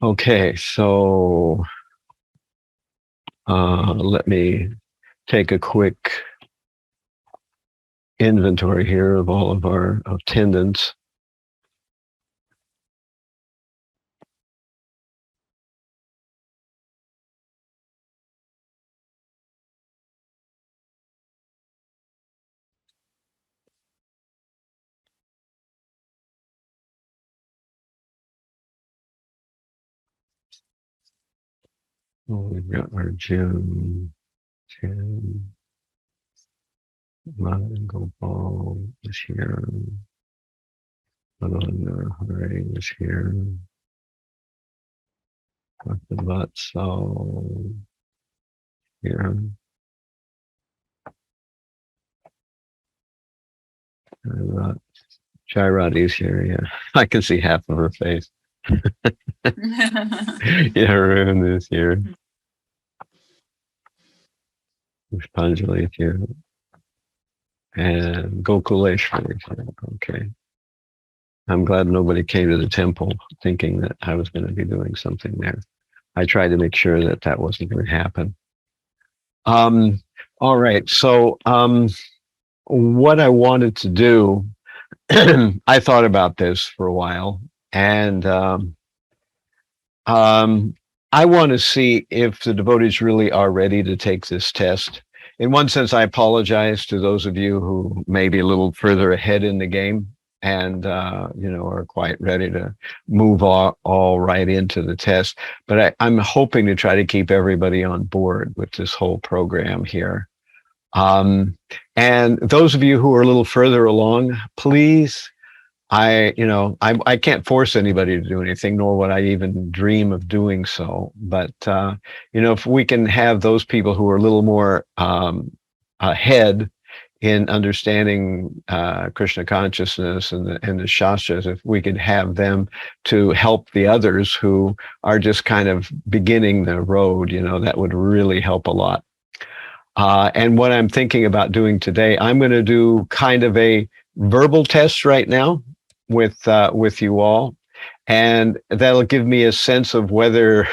Okay, so let me take a quick inventory here of all of our attendants. Oh, we've got our Jim, Madam Gopal is here. Ananda Hare is here. Dr. Vatsa here. Jairati's here, yeah. I can see half of her face. Yeah, Arun is here. Pushpanjali is here. And Gokuleshwar is here. Okay. I'm glad nobody came to the temple thinking that I was going to be doing something there. I tried to make sure that that wasn't going to happen. All right. So what I wanted to do, I thought about this for a while, and I want to see if the devotees really are ready to take this test. In one sense, I apologize to those of you who may be a little further ahead in the game and are quite ready to move all right into the test. But I'm hoping to try to keep everybody on board with this whole program here. And those of you who are a little further along, please, I can't force anybody to do anything, nor would I even dream of doing so. But, if we can have those people who are a little more ahead in understanding Krishna consciousness and the Shastras, if we could have them to help the others who are just kind of beginning the road, that would really help a lot. And what I'm thinking about doing today, I'm going to do kind of a verbal test right now with you all, and that'll give me a sense of whether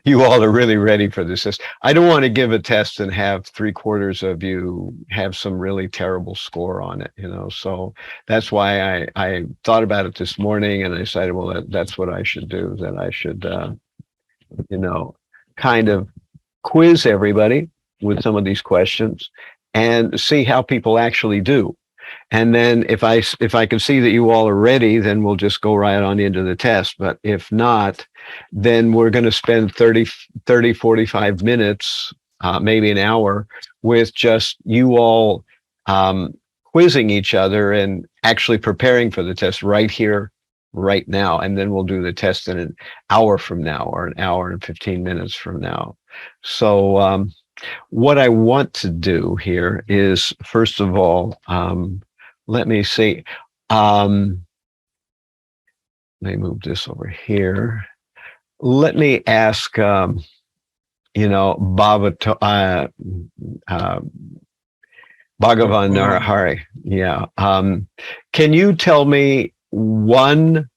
you all are really ready for this test. I don't want to give a test and have 3/4 of you have some really terrible score on it, so that's why I thought about it this morning, and I decided, well, that's what I should do, that I should kind of quiz everybody with some of these questions and see how people actually do. And then if I can see that you all are ready, then we'll just go right on into the test. But if not, then we're going to spend 45 minutes, maybe an hour, with just you all quizzing each other and actually preparing for the test right here, right now. And then we'll do the test in an hour from now, or an hour and 15 minutes from now. So what I want to do here is, first of all, let me see. Let me move this over here. Let me ask, Bhagavan Hari. Yeah. Can you tell me one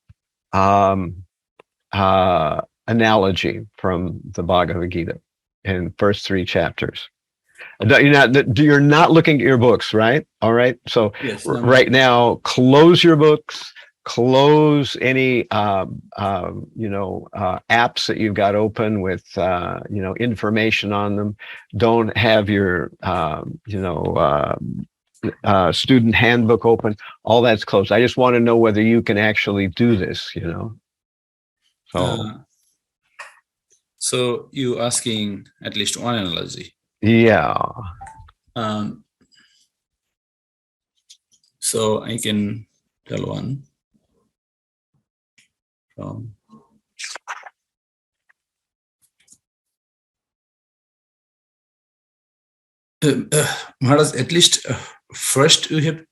analogy from the Bhagavad Gita in first 3 chapters? You're not looking at your books, right? All right. So yes, right now, close your books, close any apps that you've got open with information on them. Don't have your student handbook open. All that's closed. I just want to know whether you can actually do this. So you asking at least one analogy? Yeah. So I can tell one. Maharaj, at least first you're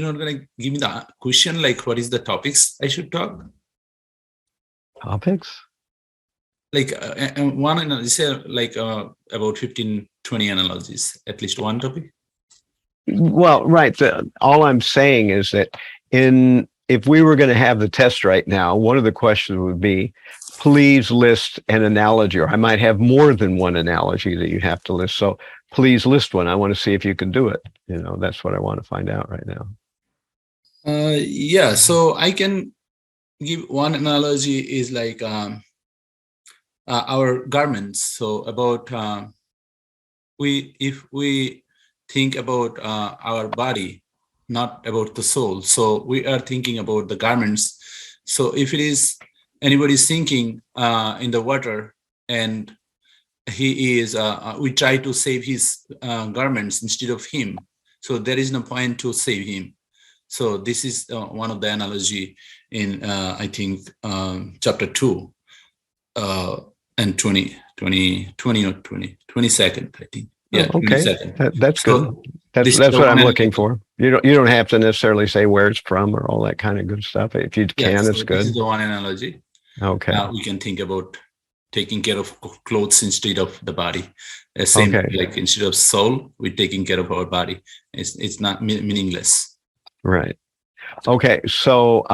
not going to give me the question, like what is the topics I should talk? Topics? Like one analogy, like about 15, 20 analogies, at least one topic. Well, right. All I'm saying is that if we were going to have the test right now, one of the questions would be, please list an analogy, or I might have more than one analogy that you have to list. So please list one. I want to see if you can do it. That's what I want to find out right now. Yeah, so I can give one analogy is like our garments. So about if we think about our body, not about the soul. So we are thinking about the garments. So if it is anybody's thinking in the water, and he is, we try to save his garments instead of him. So there is no point to save him. So this is one of the analogy in I think chapter 2 and 22nd, I think. Yeah, Okay, 22nd. that's good. So That's what I'm looking for. You don't have to necessarily say where it's from or all that kind of good stuff. If you can, it's good. This is the one analogy. Okay. We can think about taking care of clothes instead of the body. Same like instead of soul, we're taking care of our body. It's not meaningless. Right. Okay. So,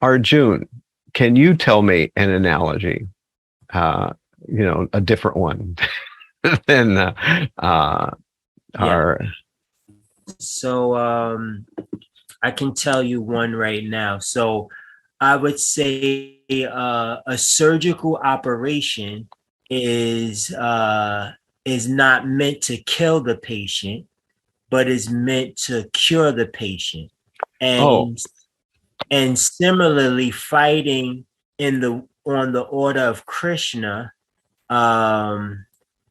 Arjun, can you tell me an analogy? A different one than our. So I can tell you one right now. So I would say a surgical operation is not meant to kill the patient, but is meant to cure the patient. And similarly, fighting on the order of Krishna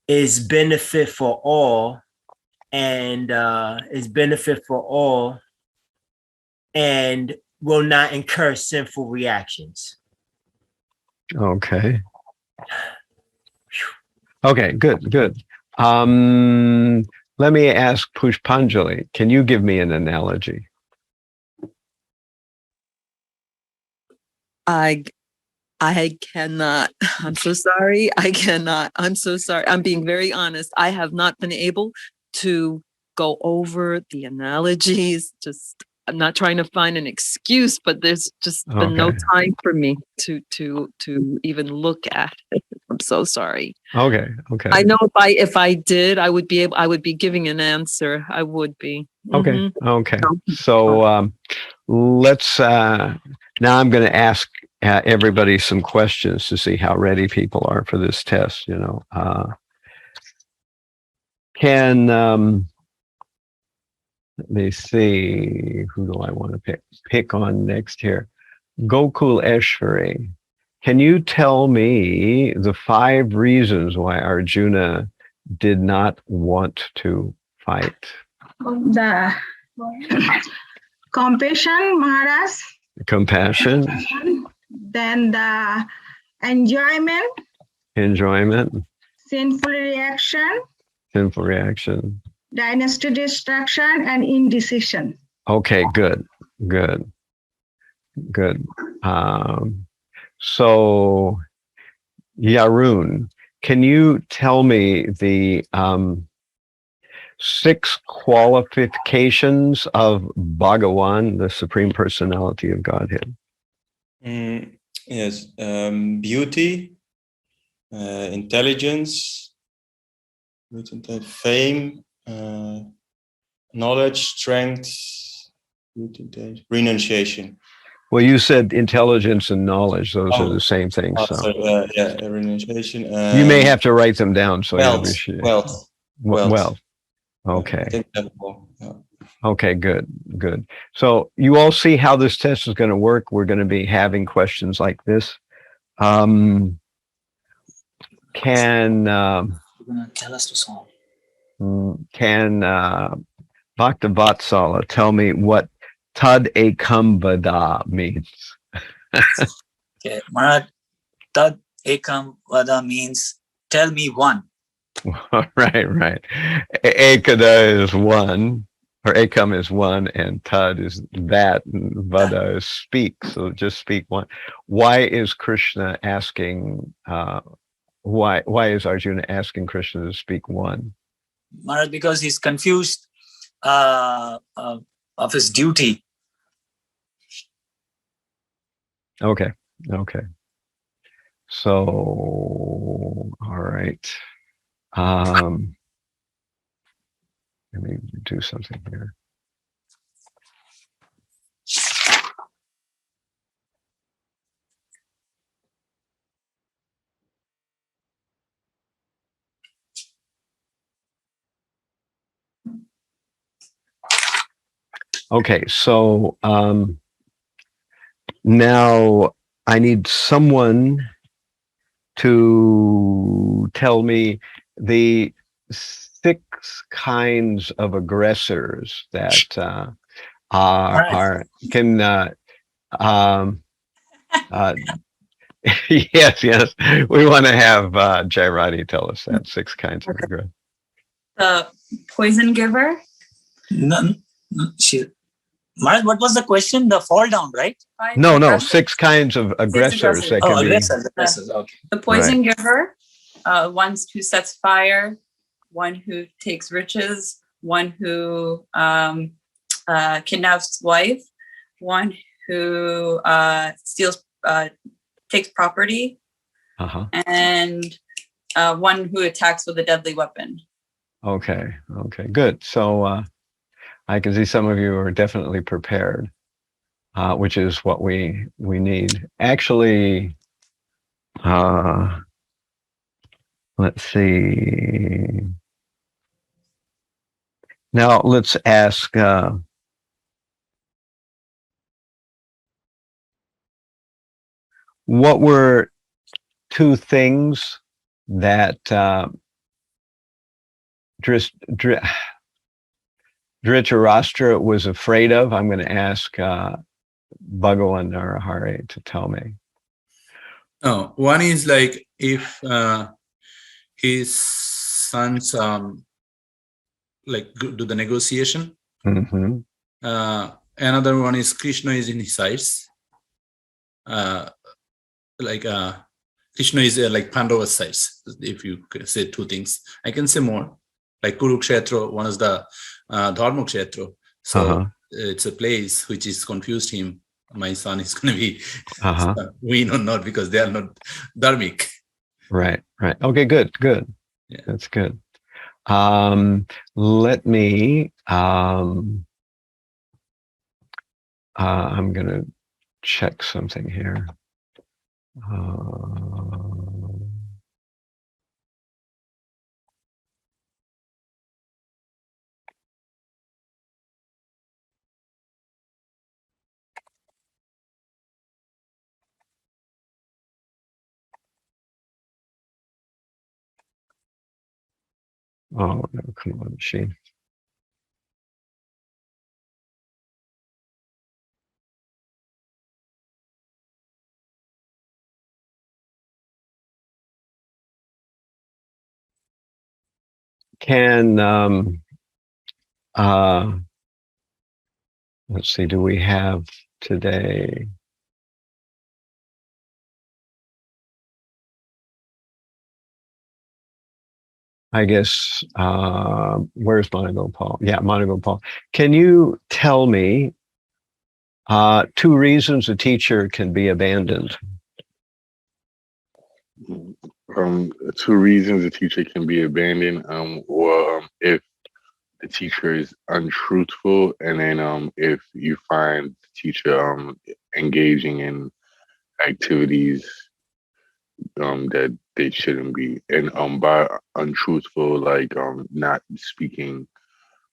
is benefit for all, and and will not incur sinful reactions. Okay. Okay, good. Let me ask Pushpanjali, can you give me an analogy? I cannot. I'm so sorry. I cannot. I'm so sorry. I'm being very honest. I have not been able to go over the analogies. I'm not trying to find an excuse, but there's just been no time for me to even look at it. I'm so sorry. Okay. I know if I did, I would be giving an answer. I would be. Okay. Okay. So let's now I'm going to ask everybody some questions to see how ready people are for this test. Let me see, who do I want to pick on next here? Gokul Eshwari, can you tell me the 5 reasons why Arjuna did not want to fight? The compassion, Maharaj. Compassion. Then the enjoyment. Sinful reaction. Dynasty destruction and indecision. Okay, good. So, Yarun, can you tell me the 6 qualifications of Bhagavan, the Supreme Personality of Godhead? Yes, beauty, intelligence, fame, knowledge, strength, renunciation. Well, you said intelligence and knowledge; those are the same things. Renunciation. You may have to write them down. So wealth. Okay. I think that's all. Okay, good. So you all see how this test is going to work. We're going to be having questions like this. Can tell us to solve. Can Bhakta Vatsala tell me what Tad Ekam Vada means? Okay, Maharaj, Tad Ekam Vada means tell me one. Right. Ekada is one, or Ekam is one, and Tad is that, and Vada is speak. So just speak one. Why is Krishna asking? Why is Arjuna asking Krishna to speak one? Maharaj, because he's confused of his duty. Okay. So, all right. Let me do something here. Okay, so now I need someone to tell me the 6 kinds of aggressors that are can yes, we want to have Jairati tell us that 6 kinds of aggressors. The poison giver. No, Maharaj, what was the question? The fall down, right? No, 6 kinds of aggressors that can be. Aggressors. Okay. The poison giver, one who sets fire, one who takes riches, one who kidnaps wife, one who steals, takes property, and one who attacks with a deadly weapon. Okay, good. So I can see some of you are definitely prepared, which is what we need. Actually, let's see. Now let's ask. What were 2 things that Dhritarashtra was afraid of? I'm going to ask Bhagavan Narahari to tell me. Oh, one is like if his sons like do the negotiation. Mm-hmm. Another one is Krishna is in his sides. Krishna is like Pandava's sides. If you could say 2 things, I can say more. Like Kurukshetra, one is the Dharmakshetra. So it's a place which is confused him. My son is going to be win or not because they are not dharmic. Right. Okay, good. Yeah. That's good. Let me. I'm going to check something here. Oh, no, come on, machine. Can let's see, do we have today? I guess where's Monaco Paul? Yeah, Monaco Paul. Can you tell me 2 reasons a teacher can be abandoned? 2 reasons a teacher can be abandoned, or if the teacher is untruthful, and then if you find the teacher engaging in activities that they shouldn't be, and by untruthful, like not speaking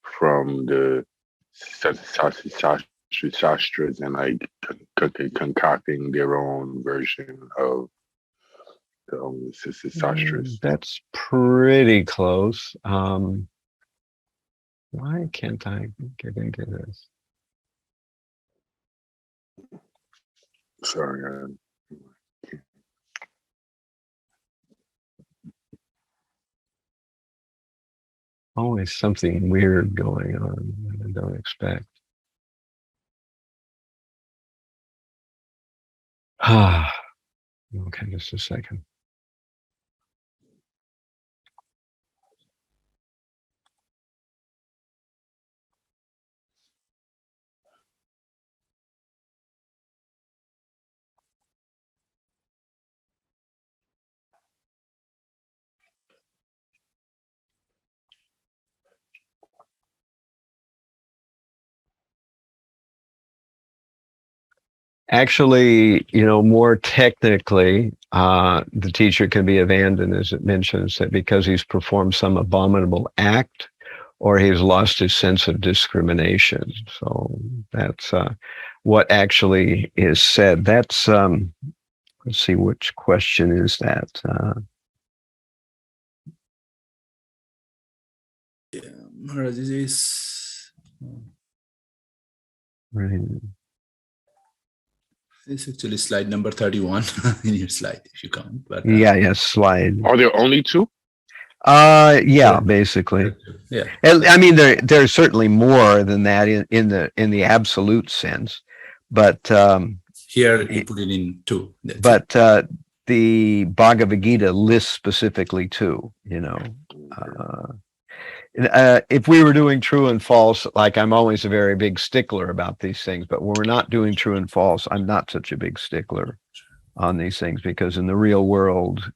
from the shastras and like concocting their own version of the shastras. That's pretty close. Why can't I get into this? Sorry. Always something weird going on that I don't expect. Okay, just a second. Actually, more technically, the teacher can be abandoned, as it mentions, that because he's performed some abominable act or he's lost his sense of discrimination. So that's what actually is said. That's, let's see, which question is that? Maharaj, this is... Right. It's actually slide number 31 in your slide, if you count. But Yeah, slide. Are there only two? Yeah, basically. Yeah. I mean, there's certainly more than that in the absolute sense, but Here you put it in 2. but the Bhagavad Gita lists specifically 2. If we were doing true and false, like I'm always a very big stickler about these things, but when we're not doing true and false, I'm not such a big stickler on these things, because in the real world,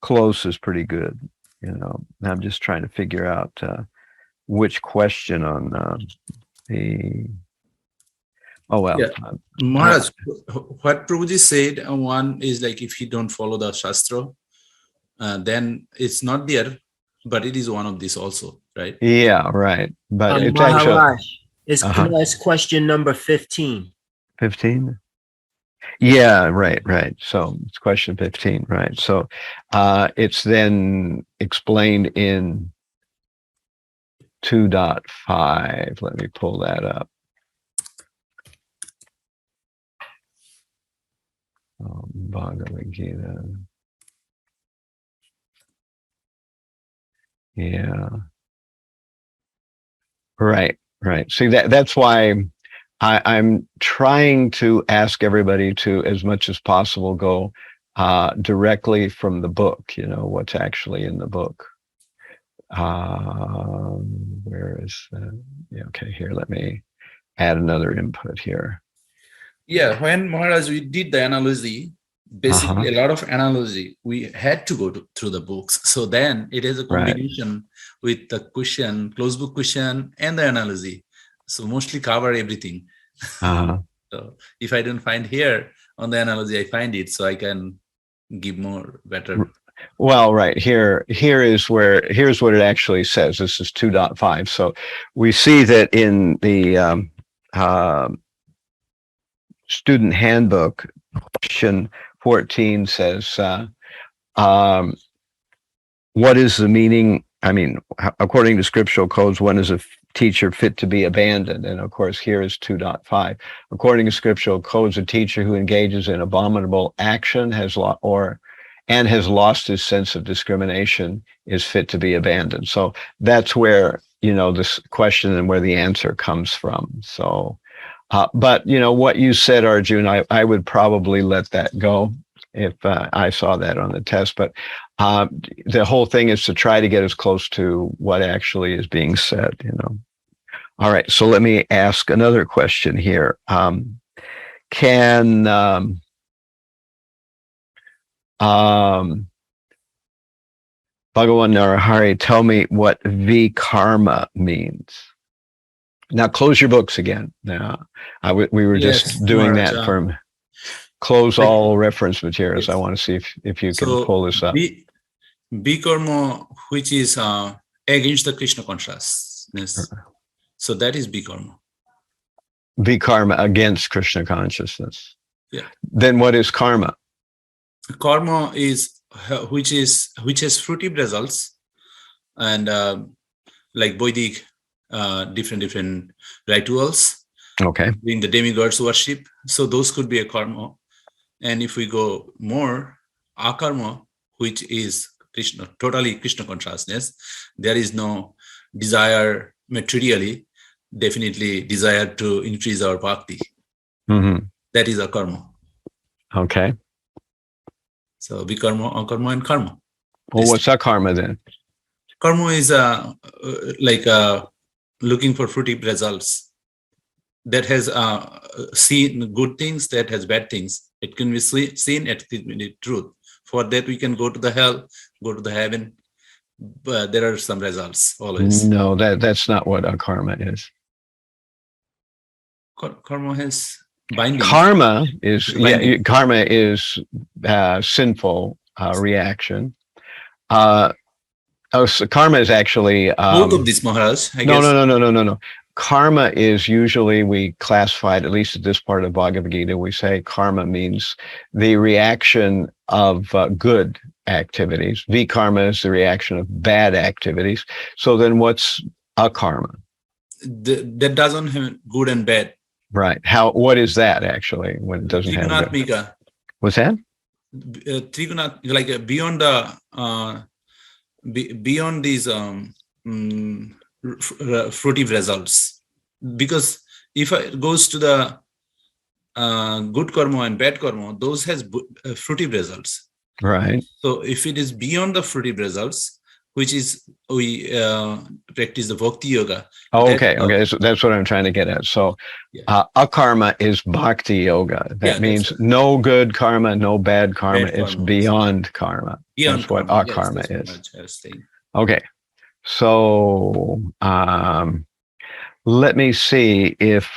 close is pretty good. I'm just trying to figure out which question on the. Oh well. Yeah. Maharaj, what Prabhuji said, one is like if you don't follow the Shastra, then it's not there. But it is one of these also, right? Yeah, right. But it's Maharaj, actually it's question number 15. 15. Yeah, right. So it's question 15, right? So it's then explained in 2.5. Let me pull that up. Bhagavad Gita. Yeah. Right. See, that's why I'm trying to ask everybody to, as much as possible, go directly from the book, what's actually in the book. Where is that? Yeah, okay, here, let me add another input here. Yeah, when Maharaj, we did the analogy, basically a lot of analogy, we had to go through the books. So then it is a combination with the question, closed book question, and the analogy. So mostly cover everything. So if I don't find here on the analogy, I find it, so I can give more better. Well, right here's what it actually says. This is 2.5. So we see that in the student handbook, question 14 says, what is the meaning? I mean, according to scriptural codes, when is a teacher fit to be abandoned? And of course, here is 2.5. According to scriptural codes, a teacher who engages in abominable action has lost his sense of discrimination is fit to be abandoned. So that's where, this question and where the answer comes from. So, but what you said, Arjun, I would probably let that go if I saw that on the test. But the whole thing is to try to get as close to what actually is being said, All right, so let me ask another question here. Can Bhagavan Narahari tell me what vikarma means? Now close your books again. Now, we were just doing that from close all reference materials. I want to see if you can pull this up. Vikarma, which is against the Krishna consciousness. So that is vikarma. Vikarma, against Krishna consciousness. Yeah. Then what is karma? Karma is which has fruitive results, and like Vedic different rituals. Okay. In the demigods worship. So those could be a karma. And if we go more, akarma, which is Krishna, totally Krishna consciousness, there is no desire materially, definitely desire to increase our bhakti. Mm-hmm. That is a karma. Okay. So vikarma, akarma, and karma. Well, what's that karma then? Karma is looking for fruitive results. That has seen good things, that has bad things. It can be seen at the truth. For that, we can go to the hell, go to the heaven. But there are some results always. No, that's not what a karma is. Karma has binding. Karma is Binding. karma is sinful reaction. So karma is actually Both of these, Maharaj, I no, guess. no. Karma is usually, we classified, at least at this part of Bhagavad Gita, we say karma means the reaction of good activities. Vikarma is the reaction of bad activities. So then what's akarma? That doesn't have good and bad. Right. What is that actually when it doesn't have good? Trigunatmika. What's that? Trigunat, like beyond the beyond these fruitive results, because if it goes to the good karma and bad karma, those has fruitive results, right? So if it is beyond the fruitive results, which is we practice the bhakti yoga. Okay, so that's what I'm trying to get at. So akarma is bhakti yoga. That means no good karma, no bad karma. It's beyond karma. Beyond that's what karma. akarma Yes, is. Okay. So let me see if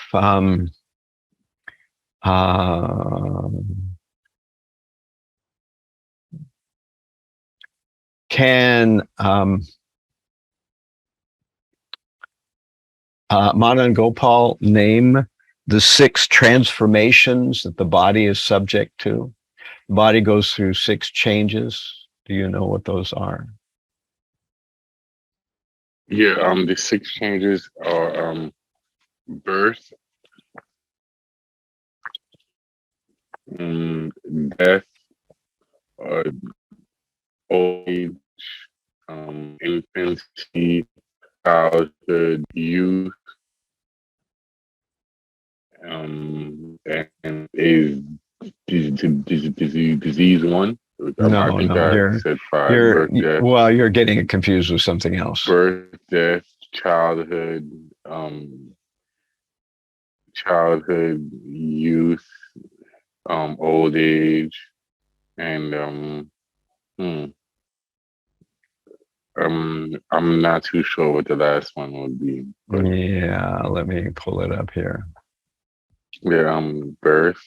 can Madan Gopal name the 6 transformations that the body is subject to? The body goes through 6 changes. Do you know what those are? Yeah, the 6 changes are birth, death, old age, infancy, childhood, youth, and is disease 1. No, I said 5. Birth, death. Well, you're getting confused with something else. Birth, death, childhood, youth, old age, and I'm not too sure what the last one would be. But yeah, let me pull it up here. Yeah, birth,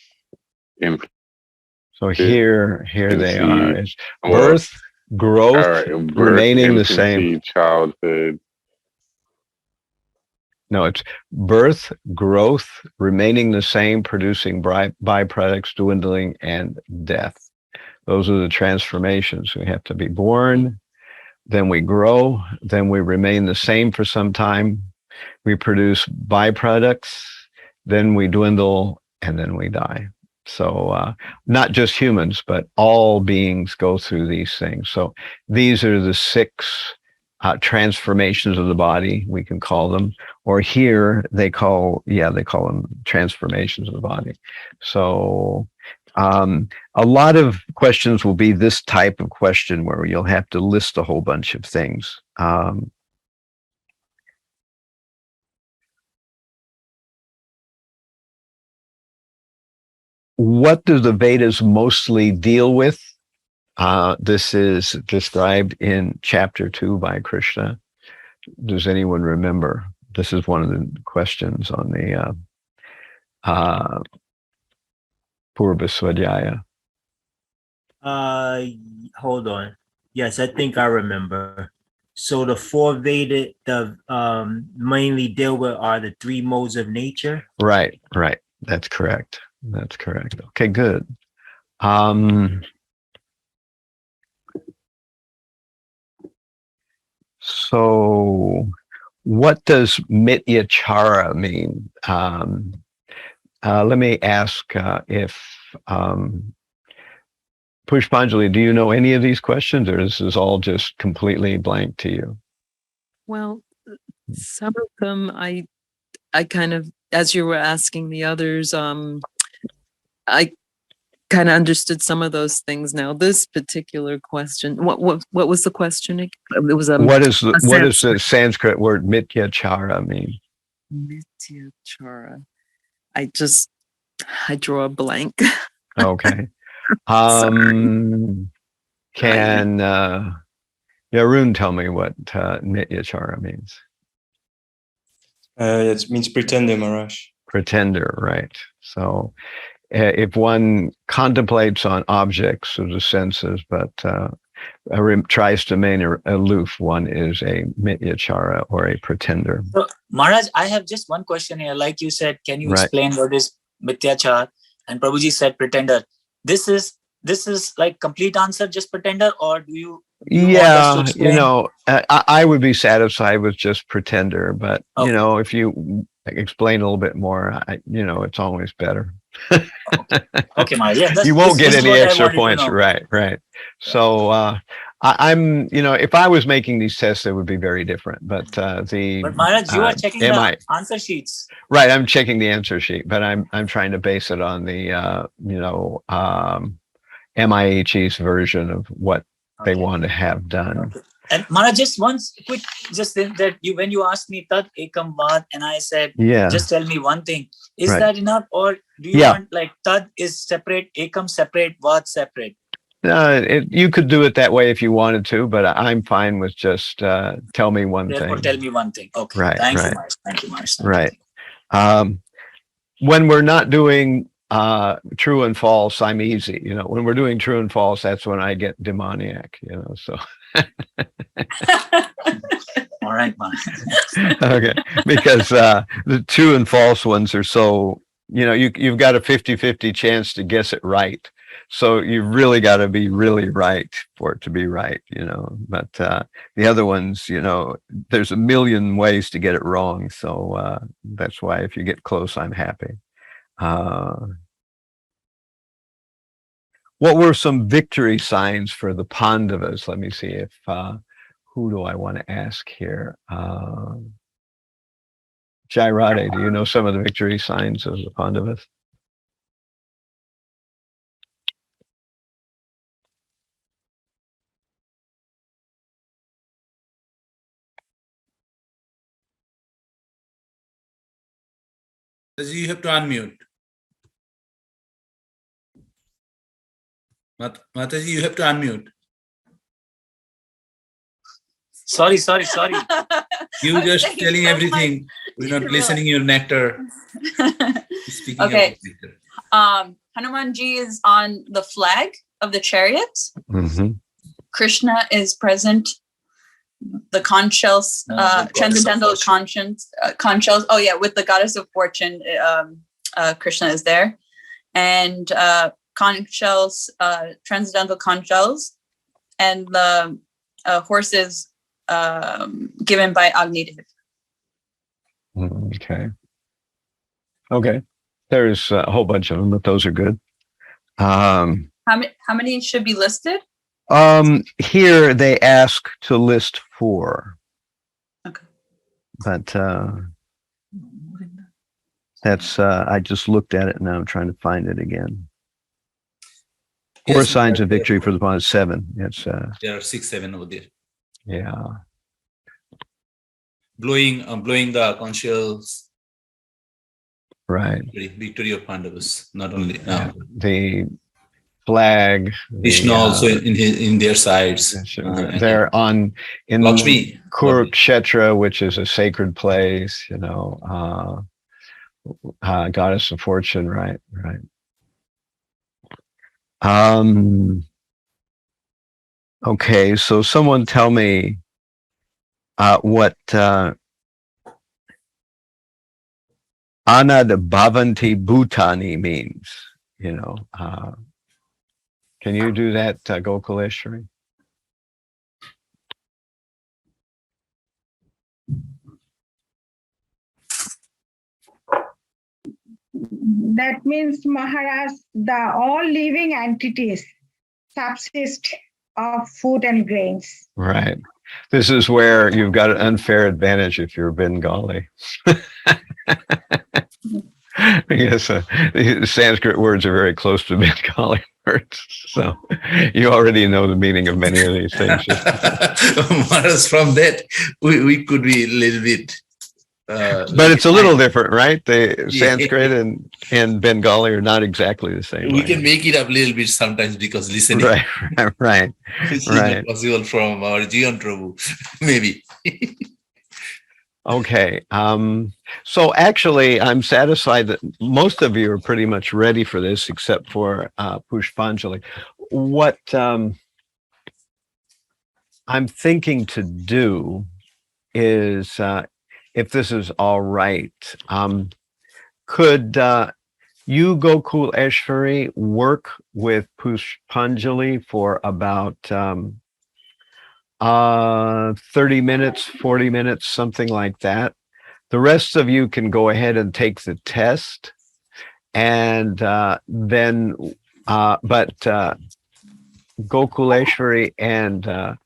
so here they are. It's birth, growth, remaining the same. Childhood. No, it's birth, growth, remaining the same, producing byproducts, dwindling, and death. Those are the transformations. We have to be born, then we grow, then we remain the same for some time. We produce byproducts, then we dwindle, and then we die. So not just humans, but all beings go through these things. So these are the 6 transformations of the body, we can call them. Or here they call them transformations of the body. So a lot of questions will be this type of question where you'll have to list a whole bunch of things. What do the Vedas mostly deal with? This is described in chapter 2 by Krishna. Does anyone remember? This is one of the questions on the Purva Swadhyaya. Hold on. Yes, I think I remember. So the 4 Veda mainly deal with are the 3 modes of nature. Right. That's correct. Okay, good. So what does mityachara mean? Let me ask if Pushpanjali, do you know any of these questions, or this is all just completely blank to you? Well, some of them I kind of, as you were asking the others, I kind of understood some of those things now. This particular question, what was the question? It was what does the Sanskrit word mityachara mean? Mityachara. I draw a blank. Okay. Can Arun tell me what mityachara means? It means pretending, Maharaj. Pretender, right. So if one contemplates on objects of the senses, but tries to remain aloof, one is a mityachara or a pretender. So, Maharaj, I have just one question here. Like you said, can you Right. explain what is mityachar? And Prabhuji said pretender. This is like complete answer, just pretender, or do you want us to explain? I would be satisfied with just pretender, but Okay. if you explain a little bit more, it's always better. Okay, Maharaj. Yeah, You won't get this is any what I extra wanted to points. know. Right. So I'm, if I was making these tests, they would be very different. But But Maharaj, you are checking the answer sheets. Right, I'm checking the answer sheet, but I'm trying to base it on the MIHE's version of what they want to have done. Okay. And Maharaj, just once quick, just that when you asked me Tad Ekam Vad, and I said, just tell me one thing. Is that enough, or do you want like Tad is separate, Ekam separate, Vad separate? You could do it that way if you wanted to, but I'm fine with just tell me one thing. Tell me one thing. Okay. Right. Thank you, Maharaj. Thank you, Maharaj. Right. When we're not doing true and false, I'm easy. When we're doing true and false, that's when I get demoniac. So. All right, Maharaj. Okay, because the true and false ones are so, you've got a 50-50 chance to guess it right. So you've really got to be really right for it to be right, but the other ones, there's a million ways to get it wrong. So that's why if you get close, I'm happy. What were some victory signs for the Pandavas? Let me see if, who do I want to ask here? Jairade, do you know some of the victory signs of the Pandavas? You have to unmute. Mataji, you have to unmute. Sorry. You just telling everything. We're not listening your nectar. Speaking Okay. Of Hanumanji is on the flag of the chariot. Mm-hmm. Krishna is present. The conch shells, transcendental conch shells. Oh yeah, with the goddess of fortune, Krishna is there, and conch shells, transcendental conch shells, and the horses given by Agni. Okay. There's a whole bunch of them, but those are good. How many should be listed? Here they ask to list 4. Okay. But that's I just looked at it and now I'm trying to find it again. 4 signs of victory for the Pandavas. 7. It's there are 6, 7 over there. Yeah. Blowing the conch shells. Right. Victory of Pandavas, not only the flag. Krishna also in their sides. They're in Lakshmi. Kurukshetra, which is a sacred place. Goddess of fortune. Right. Okay, so someone tell me what Anad Bhavanti Bhutani means. Can you do that, Gokuleshwari? That means, Maharaj, the all living entities subsist of food and grains. Right. This is where you've got an unfair advantage if you're Bengali. Because the Sanskrit words are very close to Bengali words. So you already know the meaning of many of these things. From that, we could be a little bit... but it's a little different, right? The Sanskrit and Bengali are not exactly the same. We can make it up a little bit sometimes because listening. Right. It's not possible from our Jian Prabhu, maybe. Okay. So actually, I'm satisfied that most of you are pretty much ready for this, except for Pushpanjali. What I'm thinking to do is, if this is all right, could you, Gokul Eshvari, work with Pushpanjali for about 30 minutes, 40 minutes, something like that? The rest of you can go ahead and take the test, and then, but Gokuleshwari and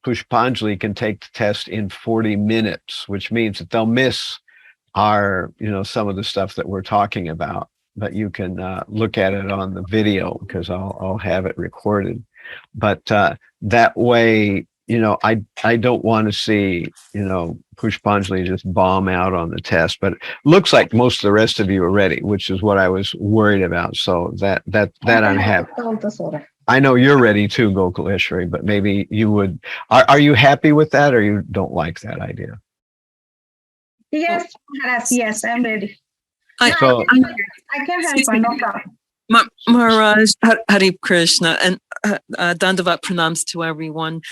Pushpanjali can take the test in 40 minutes, which means that they'll miss our, some of the stuff that we're talking about, but you can look at it on the video because I'll have it recorded. But that way, I don't want to see, Pushpanjali just bomb out on the test, but it looks like most of the rest of you are ready, which is what I was worried about. So that I'm happy. I know you're ready too, Gokuleshwari, but maybe you would, are you happy with that, or you don't like that idea? Yes, yes, I'm ready. I can help, no problem. Maharaj, Hare Krishna, and Dandavat pranams to everyone.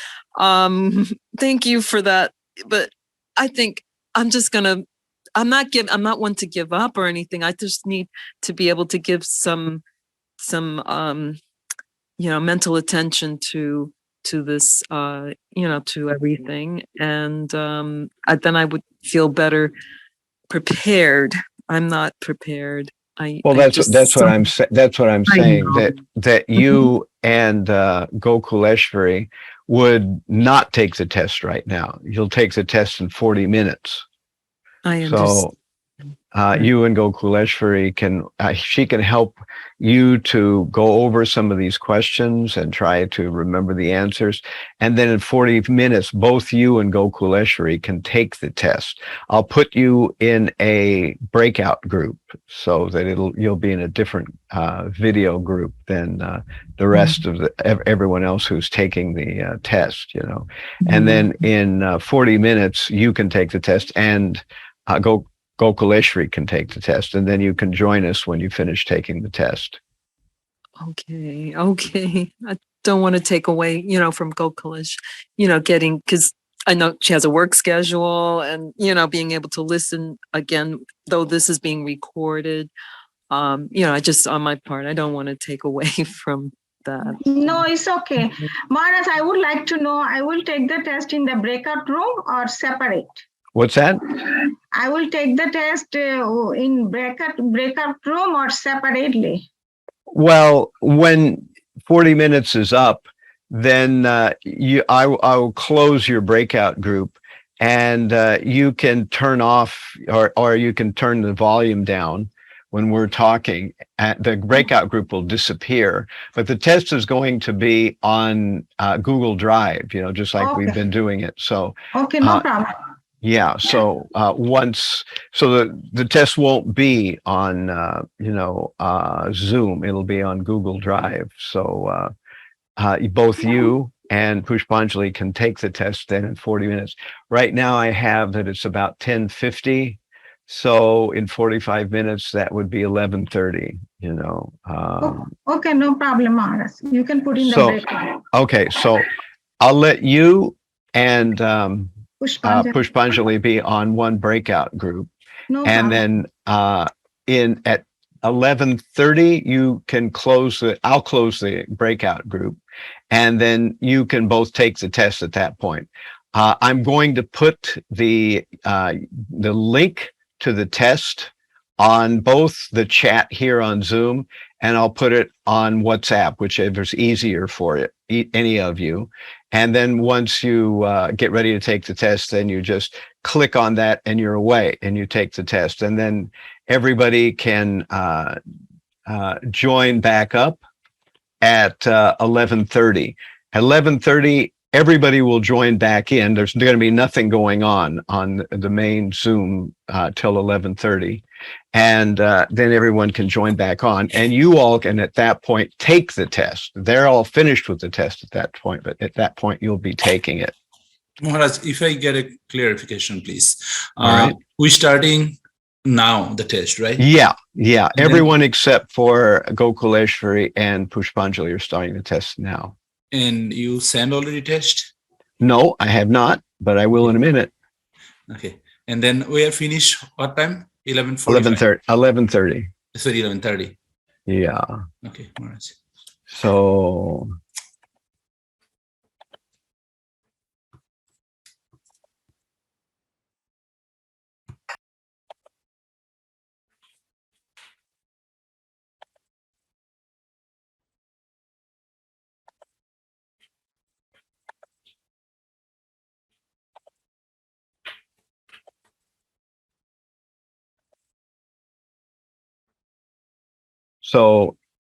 Thank you for that. But I think I'm not one to give up or anything. I just need to be able to give some mental attention to this, to everything, and then I would feel better prepared. I'm not prepared. That's what I'm saying. That you and Gokuleshwari would not take the test right now. You'll take the test in 40 minutes. I understand. So you and Gokuleshwari she can help you to go over some of these questions and try to remember the answers. And then in 40 minutes, both you and Gokuleshwari can take the test. I'll put you in a breakout group so that you'll be in a different video group than the rest of everyone else who's taking the test, And then in 40 minutes, you can take the test, and Gokuleshwari can take the test, and then you can join us when you finish taking the test. Okay. I don't want to take away, from Gokulesh, because I know she has a work schedule, and, being able to listen again, though this is being recorded, I just, on my part, I don't want to take away from that. No, it's okay. Maharaj, I would like to know, I will take the test in the breakout room or separate? What's that? I will take the test in breakout room or separately. Well, when 40 minutes is up, then I will close your breakout group, and you can turn off or you can turn the volume down when we're talking. The breakout group will disappear, but the test is going to be on Google Drive, just like we've been doing it. So okay, no problem. Yeah. So the test won't be on Zoom. It'll be on Google Drive. So both you and Pushpanjali can take the test then in 40 minutes. Right now I have that it's about 10:50. So in 45 minutes, that would be 11:30, Okay, no problem, Maharaj. You can put in the break. Okay, so I'll let you and Pushpanjali be on one breakout group. No and problem. Then at 11:30, you can I'll close the breakout group, and then you can both take the test at that point. I'm going to put the link to the test on both the chat here on Zoom, and I'll put it on WhatsApp, whichever's easier for any of you. And then once you get ready to take the test, then you just click on that and you're away and you take the test. And then everybody can join back up at 11:30. At 11:30, everybody will join back in. There's going to be nothing going on the main Zoom till 11:30. And then everyone can join back on, and you all can at that point take the test. They're all finished with the test at that point, but at that point you'll be taking it. Maharaj, if I get a clarification, please. All right. We're starting now the test, right? Yeah. And Everyone except for Gokuleshwari and Pushpanjali are starting the test now. And you send already test? No, I have not, but I will in a minute. Okay. And then we are finished what time? 11:45. 11:30. Sorry, 11:30. Yeah. Okay, Maharaj. So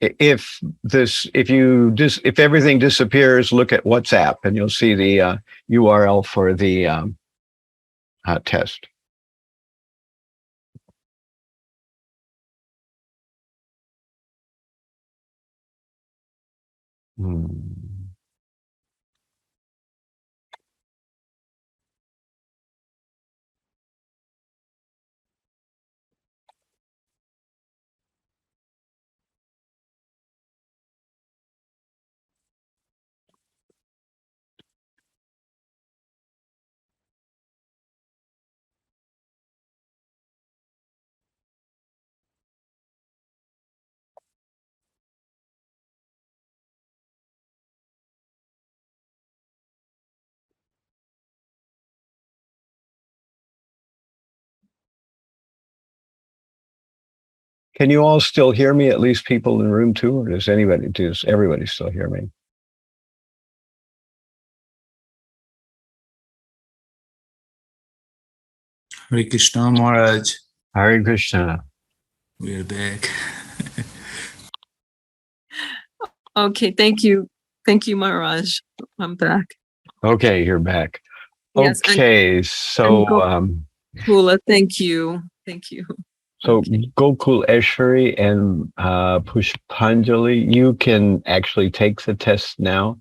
if everything disappears, look at WhatsApp and you'll see the URL for the test. Can you all still hear me? At least people in the room too, or does everybody still hear me? Hare Krishna, Maharaj. Hare Krishna. We're back. Okay, thank you. Thank you, Maharaj. I'm back. Okay, you're back. Yes, okay, so Kula, thank you. Thank you. So Gokuleshwari and Pushpanjali, you can actually take the test now.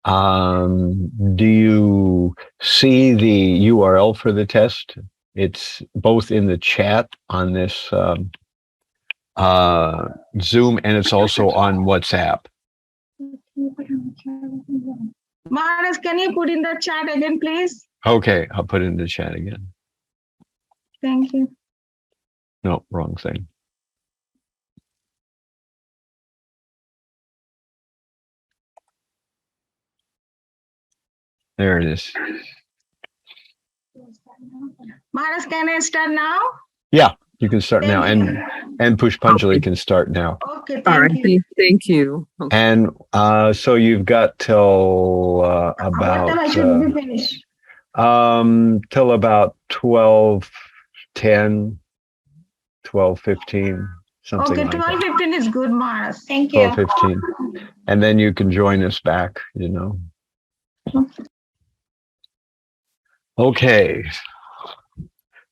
Do you see the URL for the test? It's both in the chat on this Zoom, and it's also on WhatsApp. Maharaj, can you put in the chat again, please? Okay, I'll put it in the chat again. Thank you. No, wrong thing. There it is. Maharaj, can I start now? Yeah, you can start now, and Pushpanjali can start now. Okay, thank you. Thank you. Okay. And so you've got till about What time I should be finished? till about 12:10, 12:15, something Okay, like that. 12:15 is good, Maharaj. Thank you. 12:15, and then you can join us back. Okay.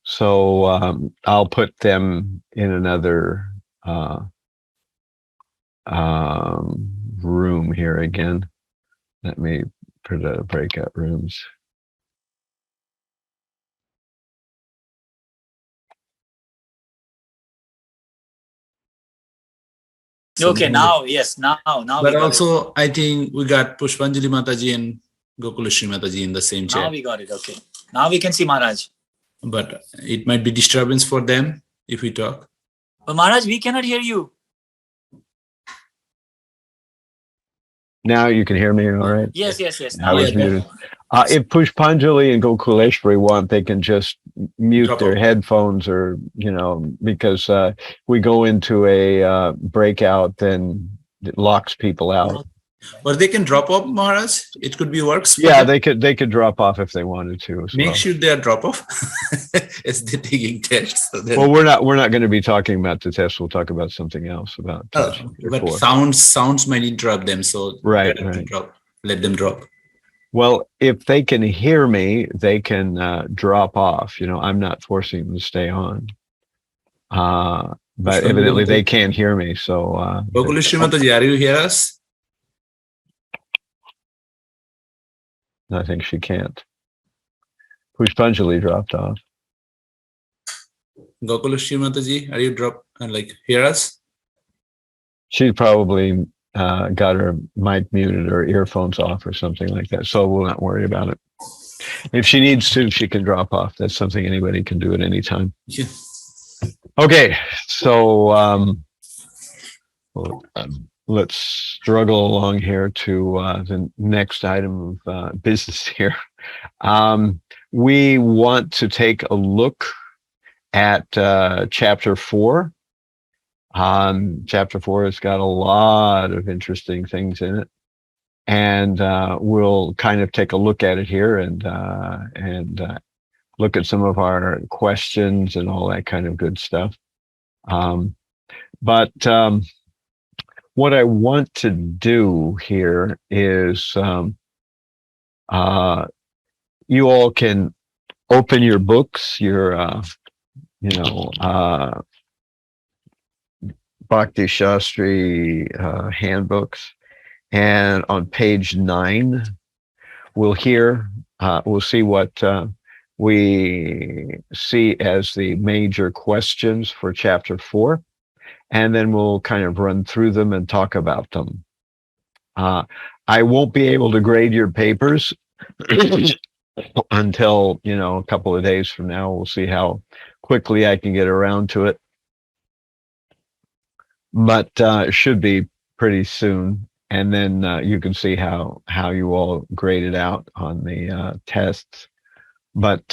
So I'll put them in another room here again. Let me put breakout rooms. Okay, now, yes, now. But also, I think we got Pushpanjali Mataji and Gokuleshwari Mataji in the same chat. Now we got it, okay. Now we can see Maharaj. But it might be disturbance for them if we talk. But Maharaj, we cannot hear you. Now you can hear me, all right? Yes. I was muted. If Pushpanjali and Gokuleshwari want, they can just mute their headphones, or because we go into a breakout, then it locks people out. Or they can drop off, Maharaj. It could be works. Yeah, they could drop off if they wanted to. Make sure they are drop off as they're taking tests. So well, we're not going to be talking about the test. We'll talk about something else about. But sounds might interrupt them, so right. Let them drop. Well, if they can hear me, they can drop off. I'm not forcing them to stay on. But evidently they can't hear me. So, Gokuleshwari Mataji, are you hear us? I think she can't. Pushpanjali dropped off. Gokulashi Mataji, are you hear us? She probably got her mic muted or earphones off or something like that. So we'll not worry about it. If she needs to, she can drop off. That's something anybody can do at any time. Yeah. Okay, so let's struggle along here to the next item of business here. We want to take a look at chapter 4. Chapter 4 has got a lot of interesting things in it, and we'll kind of take a look at it here and look at some of our questions and all that kind of good stuff. But what I want to do here is you all can open your books, your Bhakti Sastri handbooks, and on page 9 we'll see what we see as the major questions for chapter 4, and then we'll kind of run through them and talk about them. I won't be able to grade your papers until a couple of days from now. We'll see how quickly I can get around to it, but it should be pretty soon, and then you can see how you all graded out on the tests. But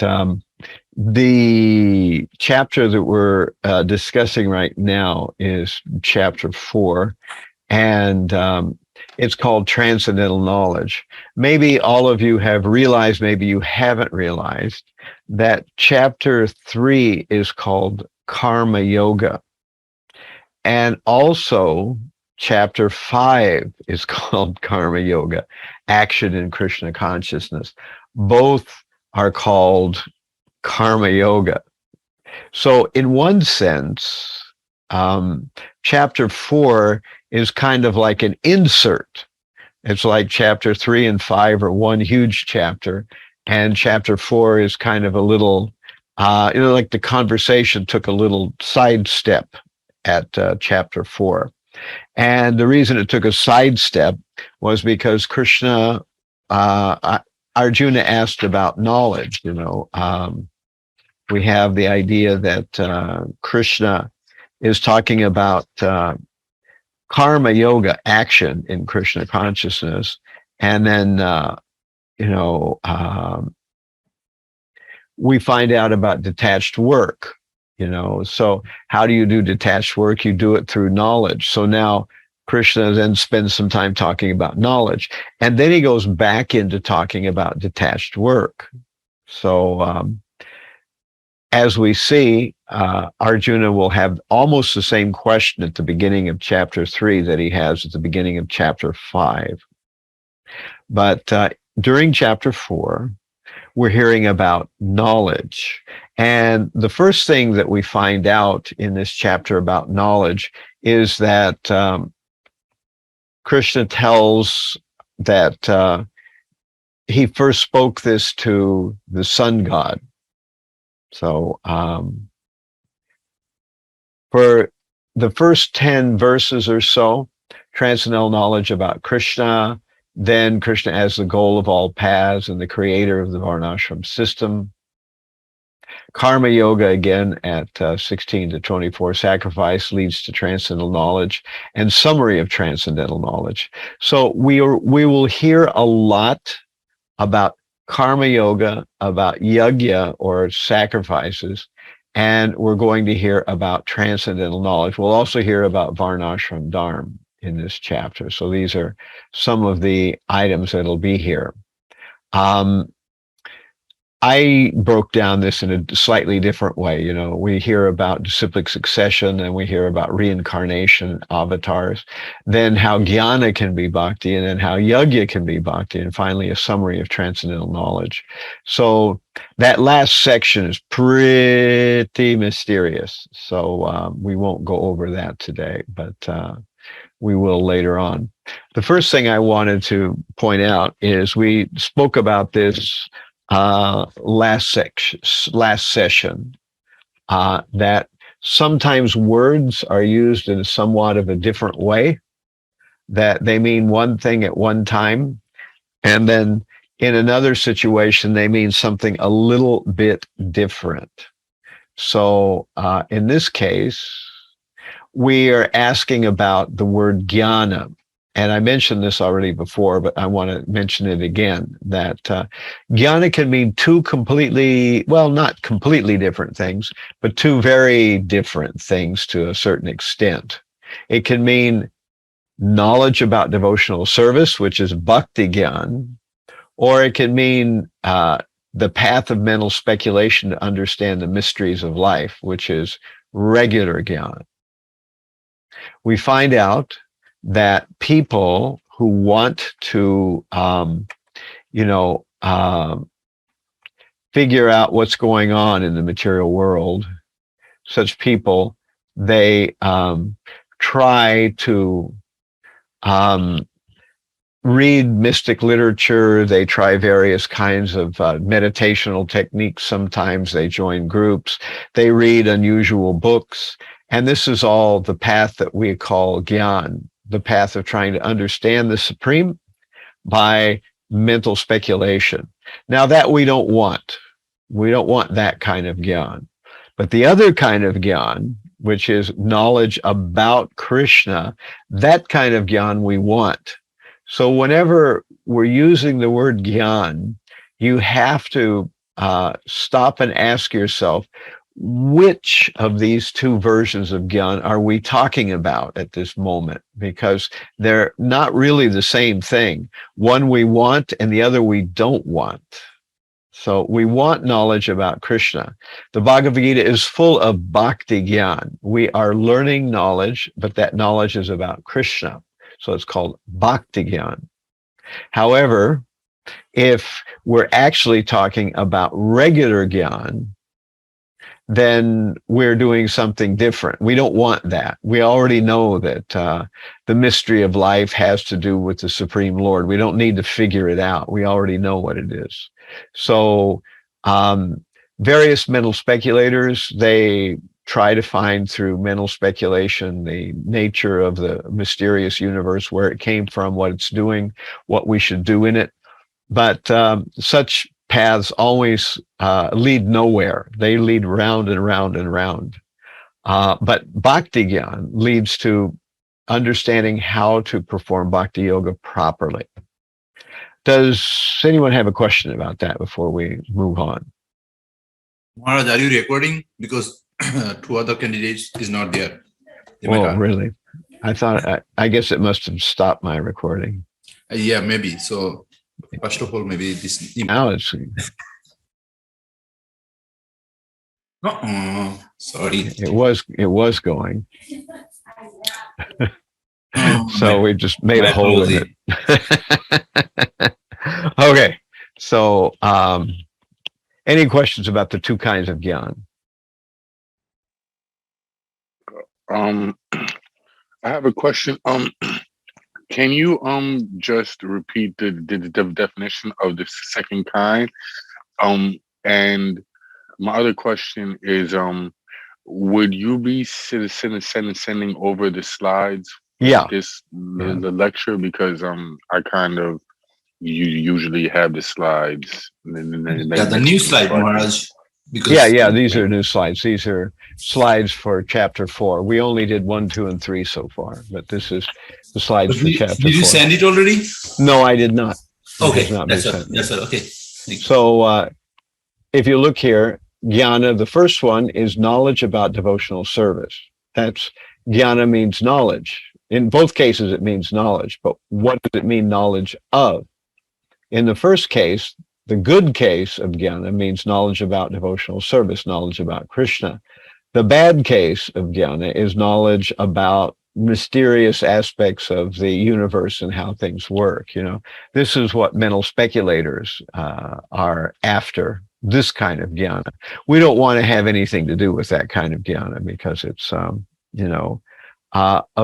the chapter that we're discussing right now is chapter 4, and it's called Transcendental Knowledge. Maybe all of you have realized, maybe you haven't realized, that chapter 3 is called Karma Yoga. And also chapter 5 is called Karma Yoga, Action in Krishna Consciousness. Both are called Karma Yoga. So in one sense, chapter 4 is kind of like an insert. It's like chapter 3 and 5 are one huge chapter, and chapter 4 is kind of a little, like the conversation took a little sidestep at chapter 4. And the reason it took a sidestep was because Krishna, Arjuna asked about knowledge. We have the idea that Krishna is talking about karma yoga, action in Krishna consciousness, and then we find out about detached work. So how do you do detached work? You do it through knowledge. So now Krishna then spends some time talking about knowledge, and then he goes back into talking about detached work. So as we see, Arjuna will have almost the same question at the beginning of chapter 3 that he has at the beginning of chapter 5. But during chapter 4, we're hearing about knowledge. And the first thing that we find out in this chapter about knowledge is that Krishna tells that he first spoke this to the sun god. So for the first 10 verses or so, transcendental knowledge about Krishna, then Krishna as the goal of all paths and the creator of the Varnashram system. Karma Yoga again at 16 to 24, sacrifice leads to transcendental knowledge, and summary of transcendental knowledge. So we will hear a lot about Karma Yoga, about yajna or sacrifices, and we're going to hear about transcendental knowledge. We'll also hear about Varnashram Dharma in this chapter. So these are some of the items that'll be here. I broke down this in a slightly different way. We hear about disciplic succession, and we hear about reincarnation, avatars, then how jnana can be bhakti, and then how yajna can be bhakti, and finally a summary of transcendental knowledge. So that last section is pretty mysterious. So we won't go over that today, but we will later on. The first thing I wanted to point out is we spoke about this last session, that sometimes words are used in somewhat of a different way, that they mean one thing at one time, and then in another situation, they mean something a little bit different. So in this case, we are asking about the word jnana. And I mentioned this already before, but I want to mention it again, that jnana can mean two completely, well, not completely different things, but two very different things to a certain extent. It can mean knowledge about devotional service, which is bhakti jnana, or it can mean the path of mental speculation to understand the mysteries of life, which is regular jnana. We find out that people who want to, figure out what's going on in the material world, such people, they try to read mystic literature. They try various kinds of meditational techniques. Sometimes they join groups. They read unusual books. And this is all the path that we call jnana, the path of trying to understand the Supreme by mental speculation. Now that we don't want. We don't want that kind of jnana. But the other kind of jnana, which is knowledge about Krishna, that kind of jnana we want. So whenever we're using the word jnana, you have to stop and ask yourself, which of these two versions of jnana are we talking about at this moment? Because they're not really the same thing. One we want and the other we don't want. So we want knowledge about Krishna. The Bhagavad Gita is full of bhakti jnana. We are learning knowledge, but that knowledge is about Krishna. So it's called bhakti jnana. However, if we're actually talking about regular jnana, then we're doing something different. We don't want that. We already know that the mystery of life has to do with the Supreme Lord. We don't need to figure it out. We already know what it is. So various mental speculators, they try to find through mental speculation the nature of the mysterious universe, where it came from, what it's doing, what we should do in it. But such paths always lead nowhere. They lead round and round and round. But bhakti jnana leads to understanding how to perform bhakti yoga properly. Does anyone have a question about that before we move on? Maharaj, are you recording? Because two other candidates is not there. Oh, really? I thought, I guess it must have stopped my recording. Yeah, maybe. So first of all, maybe this. Now it's. Sorry. It was going. So we just made a hole in it. Okay. So any questions about the two kinds of jnana? I have a question. Can you just repeat the definition of the second kind? And my other question is, would you be sending over the slides for the lecture? Because I kind of usually have the slides. The new slide, Maharaj. These are new slides. These are slides for chapter 4. We only did 1, 2, and 3 so far, but this is the slides for chapter 4. Did you send it already? No, I did not. Okay, that's it. Okay. So if you look here, jnana, the first one is knowledge about devotional service. That's jnana means knowledge. In both cases, it means knowledge, but what does it mean knowledge of? In the first case, the good case of jnana means knowledge about devotional service, knowledge about Krishna. The bad case of jnana is knowledge about mysterious aspects of the universe and how things work. This is what mental speculators are after, this kind of jnana. We don't want to have anything to do with that kind of jnana because it's, of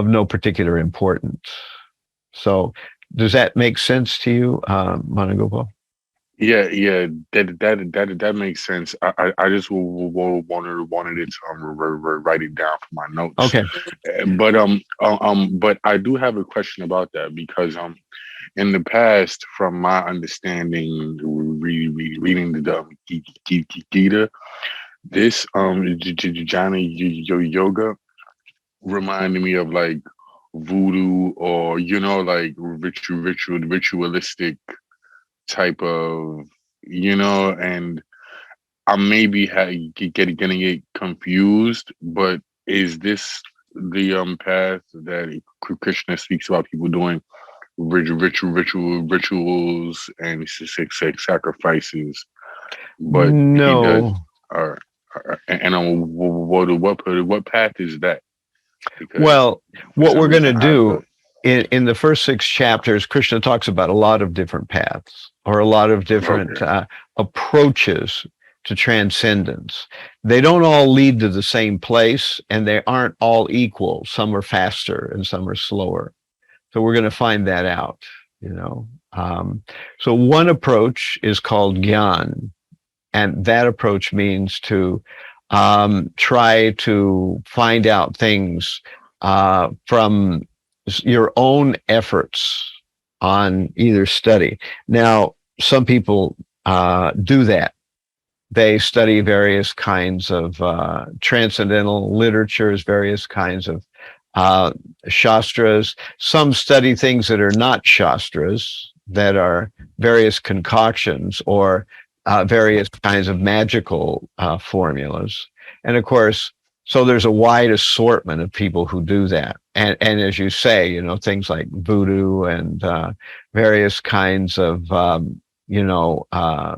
no particular importance. So does that make sense to you, Managopal? That makes sense. I just wanted it to write it down for my notes. Okay. But I do have a question about that because in the past, from my understanding, reading the Gita, this jhana yoga reminded me of like voodoo or like ritualistic type of and I may be getting it confused, but is this the path that Krishna speaks about people doing rituals and sacrifices? But no. He does. And what path is that? Because well, what we're going to do in the first 6 chapters, Krishna talks about a lot of different paths or a lot of different approaches to transcendence. They don't all lead to the same place, and they aren't all equal. Some are faster and some are slower. So we're going to find that out, So one approach is called Gyan, and that approach means to try to find out things from your own efforts on either study. Now, some people do that. They study various kinds of transcendental literatures, various kinds of shastras. Some study things that are not shastras, that are various concoctions or various kinds of magical formulas. And of course, so there's a wide assortment of people who do that. And as you say, things like voodoo and various kinds of,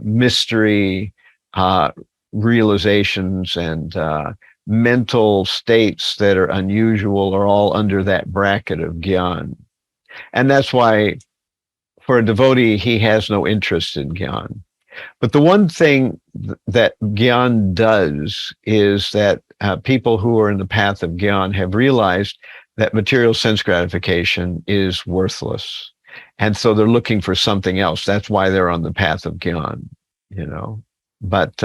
mystery realizations and mental states that are unusual are all under that bracket of Gyan. And that's why for a devotee, he has no interest in Gyan. But the one thing that Gyan does is that people who are in the path of Gyan have realized that material sense gratification is worthless. And so they're looking for something else. That's why they're on the path of Gyan, But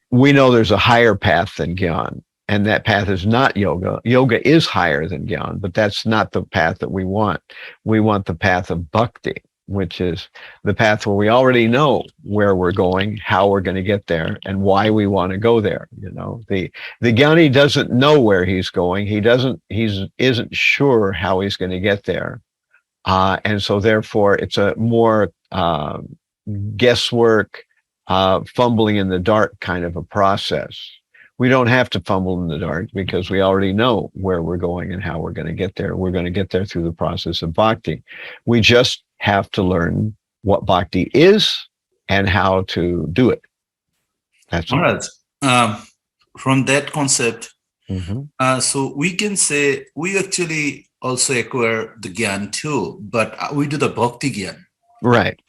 we know there's a higher path than Gyan, and that path is not yoga. Yoga is higher than Gyan, but that's not the path that we want. We want the path of bhakti, which is the path where we already know where we're going, how we're going to get there, and why we want to go there. The Jnani doesn't know where he's going. He isn't sure how he's going to get there. And so therefore it's a more guesswork, fumbling in the dark kind of a process. We don't have to fumble in the dark because we already know where we're going and how we're going to get there. We're going to get there through the process of bhakti. We just have to learn what bhakti is and how to do it. That's all right. From that concept, so we can say we actually also acquire the Gyan too, but we do the bhakti Gyan. Right.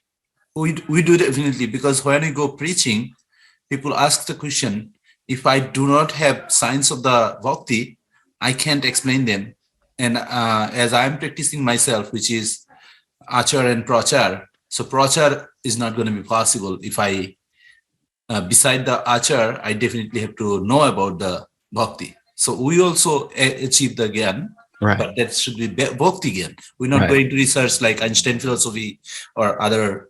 We do definitely, because when we go preaching, people ask the question, if I do not have signs of the bhakti, I can't explain them. And as I'm practicing myself, which is achar and prachar, so prachar is not going to be possible. If I, beside the achar, I definitely have to know about the bhakti. So we also achieve the Gyan, but that should be bhakti Gyan. We're not going to research like Einstein philosophy or other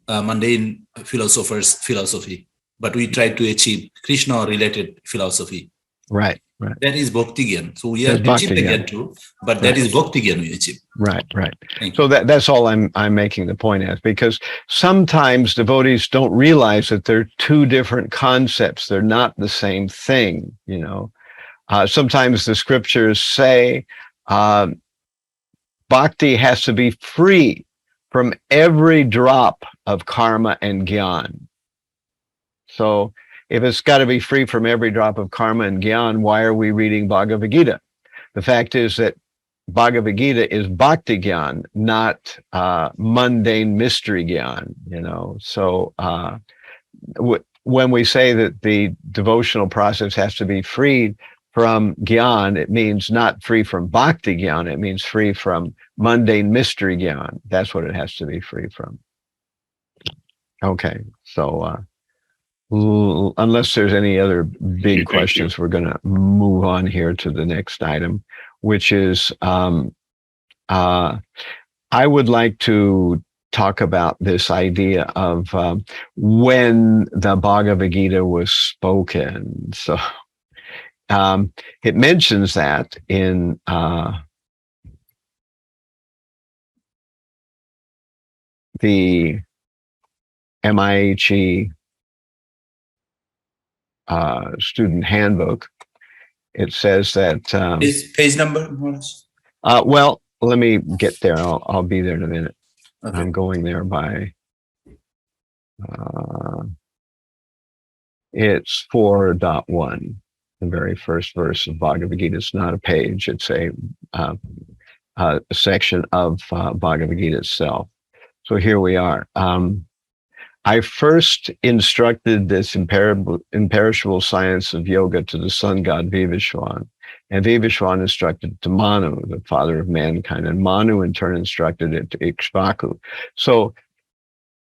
mundane philosophers' philosophy, but we try to achieve Krishna-related philosophy. Right. That is Bhakti Gyan. So we have achieved the Gyan too, but that is Bhakti Gyan we achieve. Right. So that's all I'm making the point as, because sometimes devotees don't realize that they're two different concepts. They're not the same thing, Sometimes the scriptures say bhakti has to be free from every drop of karma and Gyan. So if it's got to be free from every drop of karma and Gyan, why are we reading Bhagavad Gita? The fact is that Bhagavad Gita is Bhakti Gyan, not mundane mystery Gyan, So when we say that the devotional process has to be freed from Gyan, it means not free from Bhakti Gyan, it means free from mundane mystery Gyan. That's what it has to be free from. Okay, so unless there's any other big questions, we're going to move on here to the next item, which is I would like to talk about this idea of when the Bhagavad Gita was spoken. So it mentions that in the MIHE student handbook. It says that Is page number? well, let me get there. I'll be there in a minute. Okay. I'm going there by it's 4.1, the very first verse of Bhagavad Gita. It's not a page, it's a section of Bhagavad Gita itself. So here we are. I first instructed this imperishable science of yoga to the sun god Vivishwan, and Vivishwan instructed to Manu, the father of mankind, and Manu in turn instructed it to Ikshvaku. So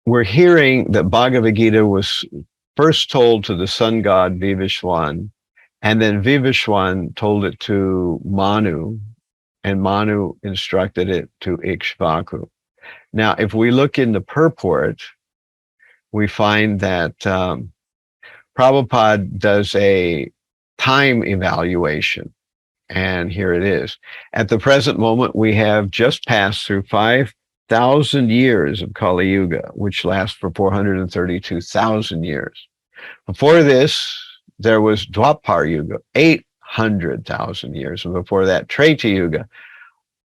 we're hearing that Bhagavad Gita was first told to the sun god Vivishwan, and then Vivishwan told it to Manu, and Manu instructed it to Ikshvaku. Now, if we look in the purport, we find that Prabhupada does a time evaluation, and here it is. At the present moment, we have just passed through 5,000 years of Kali Yuga, which lasts for 432,000 years. Before this, there was Dwapar Yuga, 800,000 years, and before that, Treta Yuga,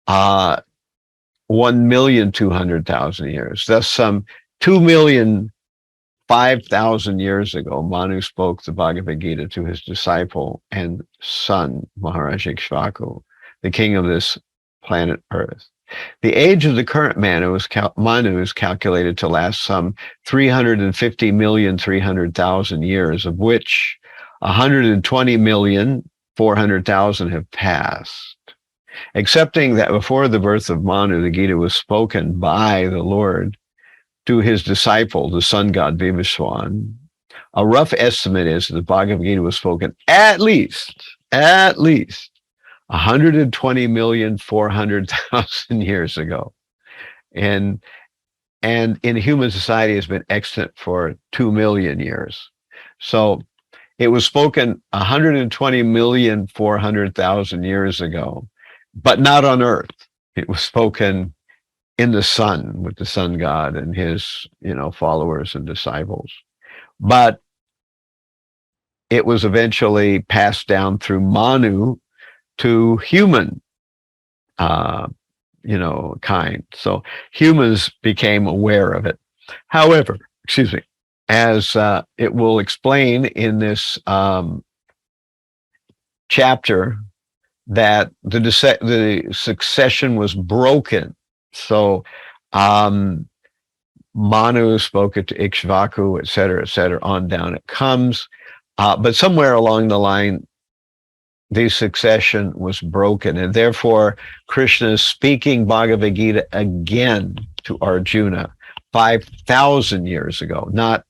1,200,000 years. Thus, some 2,005,000 years ago, Manu spoke the Bhagavad Gita to his disciple and son, Maharaj Ikshvaku, the king of this planet Earth. The age of the current Manu is calculated to last some 350,300,000 years, of which 120,400,000 have passed. Accepting that before the birth of Manu, the Gita was spoken by the Lord to his disciple, the sun god Vivishwan, a rough estimate is that the Bhagavad Gita was spoken at least 120,400,000 years ago. And in human society has been extant for 2 million years. So it was spoken 120,400,000 years ago, but not on earth. It was spoken in the sun with the sun god and his, followers and disciples. But it was eventually passed down through Manu to human, kind. So humans became aware of it. However, as it will explain in this chapter, that the succession was broken. So Manu spoke it to Ikshvaku, et cetera, on down it comes. But somewhere along the line, the succession was broken. And therefore, Krishna is speaking Bhagavad Gita again to Arjuna 5,000 years ago, not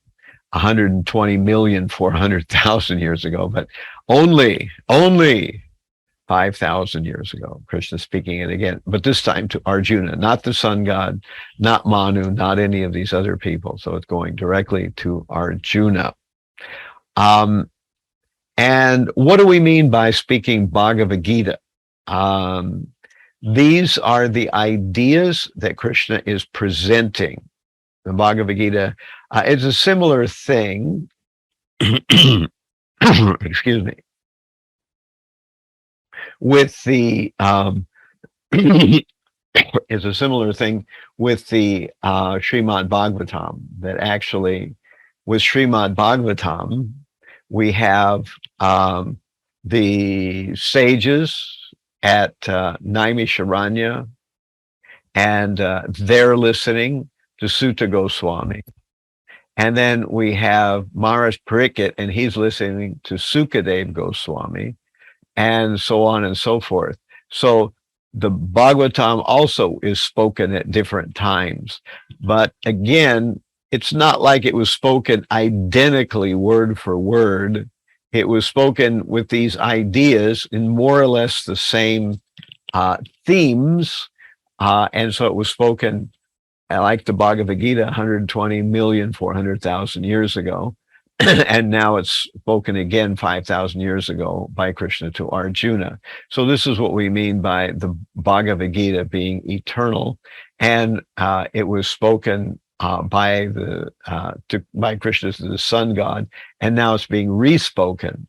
120,400,000 years ago, but only 5,000 years ago, Krishna speaking it again, but this time to Arjuna, not the sun god, not Manu, not any of these other people. So it's going directly to Arjuna. And what do we mean by speaking Bhagavad Gita? These are the ideas that Krishna is presenting. The Bhagavad Gita is a similar thing. Excuse me. With the is a similar thing with the Srimad Bhagavatam, that actually with Srimad Bhagavatam we have the sages at Naimisharanya, and they're listening to Sutta Goswami. And then we have Maharaj Pariksit, and he's listening to Sukadev Goswami, and so on and so forth. So the Bhagavatam also is spoken at different times. But again, it's not like it was spoken identically word for word. It was spoken with these ideas in more or less the same themes. And so it was spoken like the Bhagavad Gita 120,400,000 years ago. And now it's spoken again 5,000 years ago by Krishna to Arjuna. So this is what we mean by the Bhagavad Gita being eternal. And it was spoken by Krishna to the sun god, and now it's being respoken.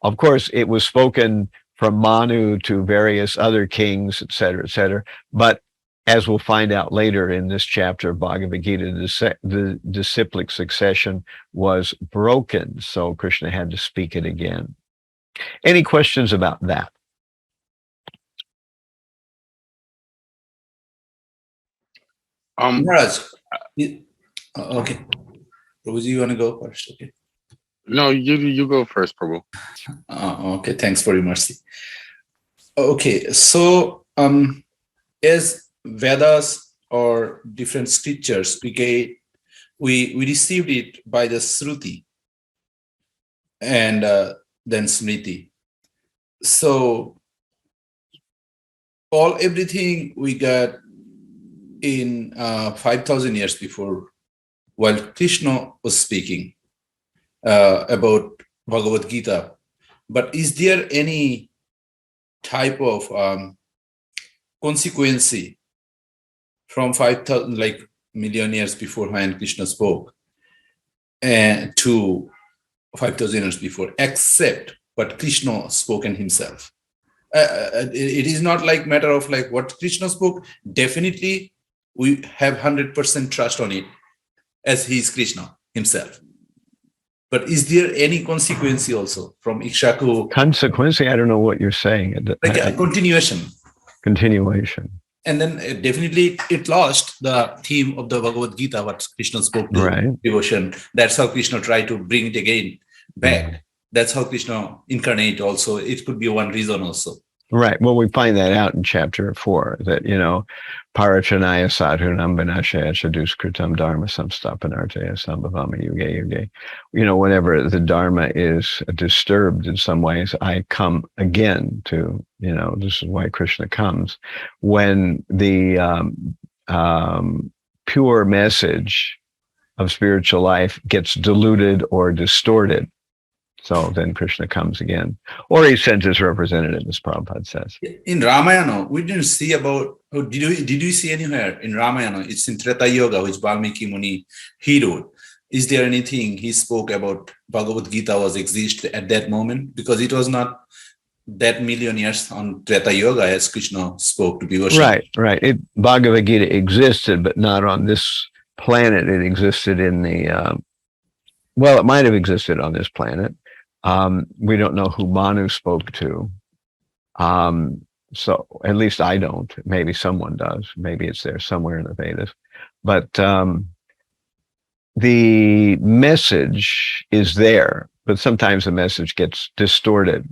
Of course, it was spoken from Manu to various other kings, et cetera, but as we'll find out later in this chapter of Bhagavad Gita, the disciplic succession was broken, so Krishna had to speak it again. Any questions about that? Maharaj, okay. Prabhuji, you want to go first? Okay. No, you go first, Prabhu. Okay, thanks for your mercy. Okay, so as Vedas or different scriptures, we received it by the Shruti and then Smriti. So everything we got in 5,000 years before, while Krishna was speaking about Bhagavad Gita. But is there any type of consequence from 5,000 million years before when Krishna spoke and to 5,000 years before, except what Krishna spoken himself? It is not like matter of like what Krishna spoke. Definitely, we have 100% trust on it, as he is Krishna himself. But is there any consequence also from Ikshaku? Consequence? I don't know what you're saying. Like a continuation. Continuation. And then definitely it lost the theme of the Bhagavad Gita, what Krishna spoke to devotion. That's how Krishna tried to bring it again back. That's how Krishna incarnate also. It could be one reason also. Right. Well, we find that out in chapter 4, that, Parachanaya sadhunam vinashaya chaduskritam dharma samstapanartaya sambhavama yuge yuge. Whenever the dharma is disturbed in some ways, I come again to, this is why Krishna comes. When the pure message of spiritual life gets diluted or distorted, so then Krishna comes again. Or he sends his representative, as Prabhupada says. In Ramayana, we didn't see about, did you see anywhere in Ramayana? It's in Treta Yoga, which Valmiki Muni, he wrote. Is there anything he spoke about Bhagavad Gita was exist at that moment? Because it was not that million years on Treta Yoga as Krishna spoke to devotion. Right. Bhagavad Gita existed, but not on this planet. It existed in the, it might have existed on this planet. We don't know who Manu spoke to. So at least I don't. Maybe someone does. Maybe it's there somewhere in the Vedas. But the message is there, but sometimes the message gets distorted.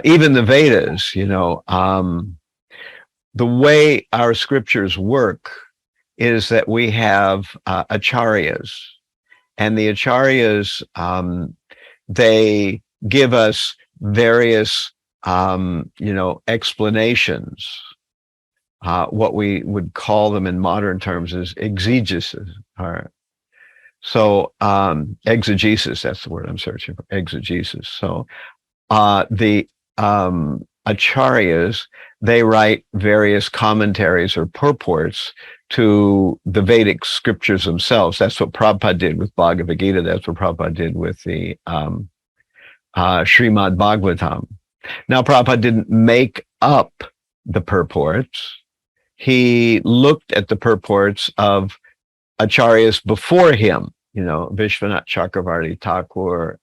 Even the Vedas, the way our scriptures work is that we have acharyas. And the acharyas, they give us various, explanations. What we would call them in modern terms is exegesis. So exegesis, that's the word I'm searching for, exegesis. So the acharyas, they write various commentaries or purports to the Vedic scriptures themselves. That's what Prabhupada did with Bhagavad Gita. That's what Prabhupada did with the Srimad Bhagavatam. Now, Prabhupada didn't make up the purports. He looked at the purports of acharyas before him, Vishwanath Chakravarti Thakur,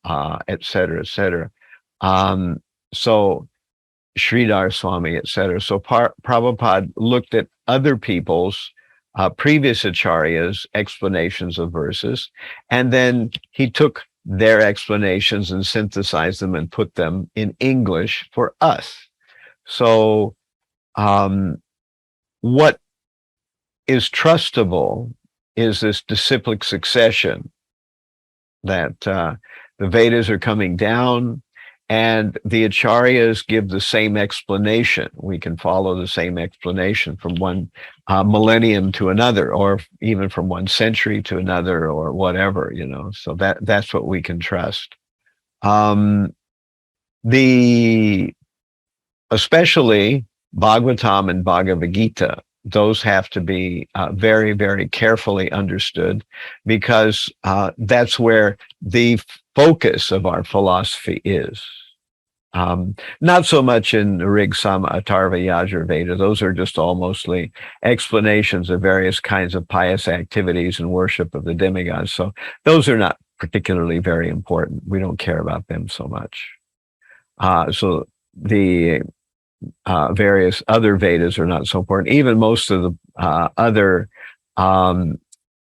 et cetera, et cetera. So Sridhar Swami, et cetera. So Prabhupada looked at other people's previous acharyas' explanations of verses, and then he took their explanations and synthesized them and put them in English for us. So what is trustable is this disciplic succession that the Vedas are coming down, and the Acharyas give the same explanation. We can follow the same explanation from one millennium to another, or even from one century to another, or whatever, you know. So that's what we can trust. Especially Bhagavatam and Bhagavad Gita, those have to be very, very carefully understood, because that's where the focus of our philosophy is. Not so much in Rig, Sama, Atharva, Yajur, Veda. Those are just all mostly explanations of various kinds of pious activities and worship of the demigods. So those are not particularly very important. We don't care about them so much. So the various other Vedas are not so important. Even most of the other,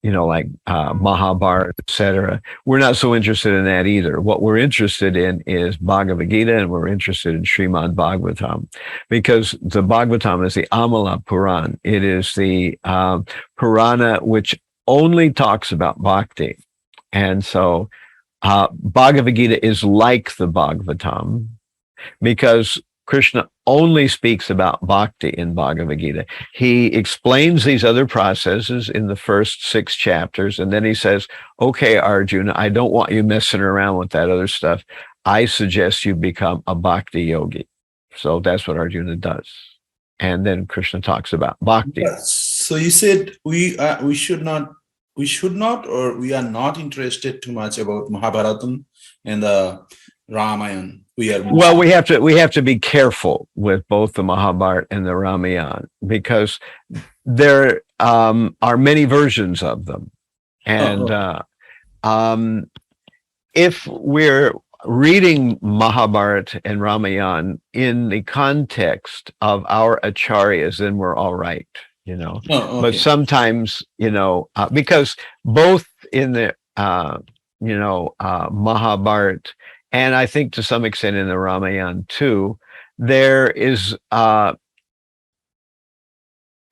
like Mahabharata, etc. We're not so interested in that either. What we're interested in is Bhagavad Gita, and we're interested in Srimad Bhagavatam, because the Bhagavatam is the Amala Puran. It is the Purana which only talks about bhakti. And so Bhagavad Gita is like the Bhagavatam, because Krishna only speaks about bhakti in Bhagavad Gita. He explains these other processes in the first 6 chapters, and then he says, okay, Arjuna, I don't want you messing around with that other stuff. I suggest you become a bhakti yogi. So that's what Arjuna does. And then Krishna talks about bhakti. So you said we should not, or we are not interested too much about Mahabharatam and the Ramayana. We have to be careful with both the Mahabharata and the Ramayana, because there are many versions of them. And if we're reading Mahabharata and Ramayana in the context of our acharyas, then we're all right, you know. But sometimes, because both in the Mahabharata, and I think to some extent in the Ramayana too, there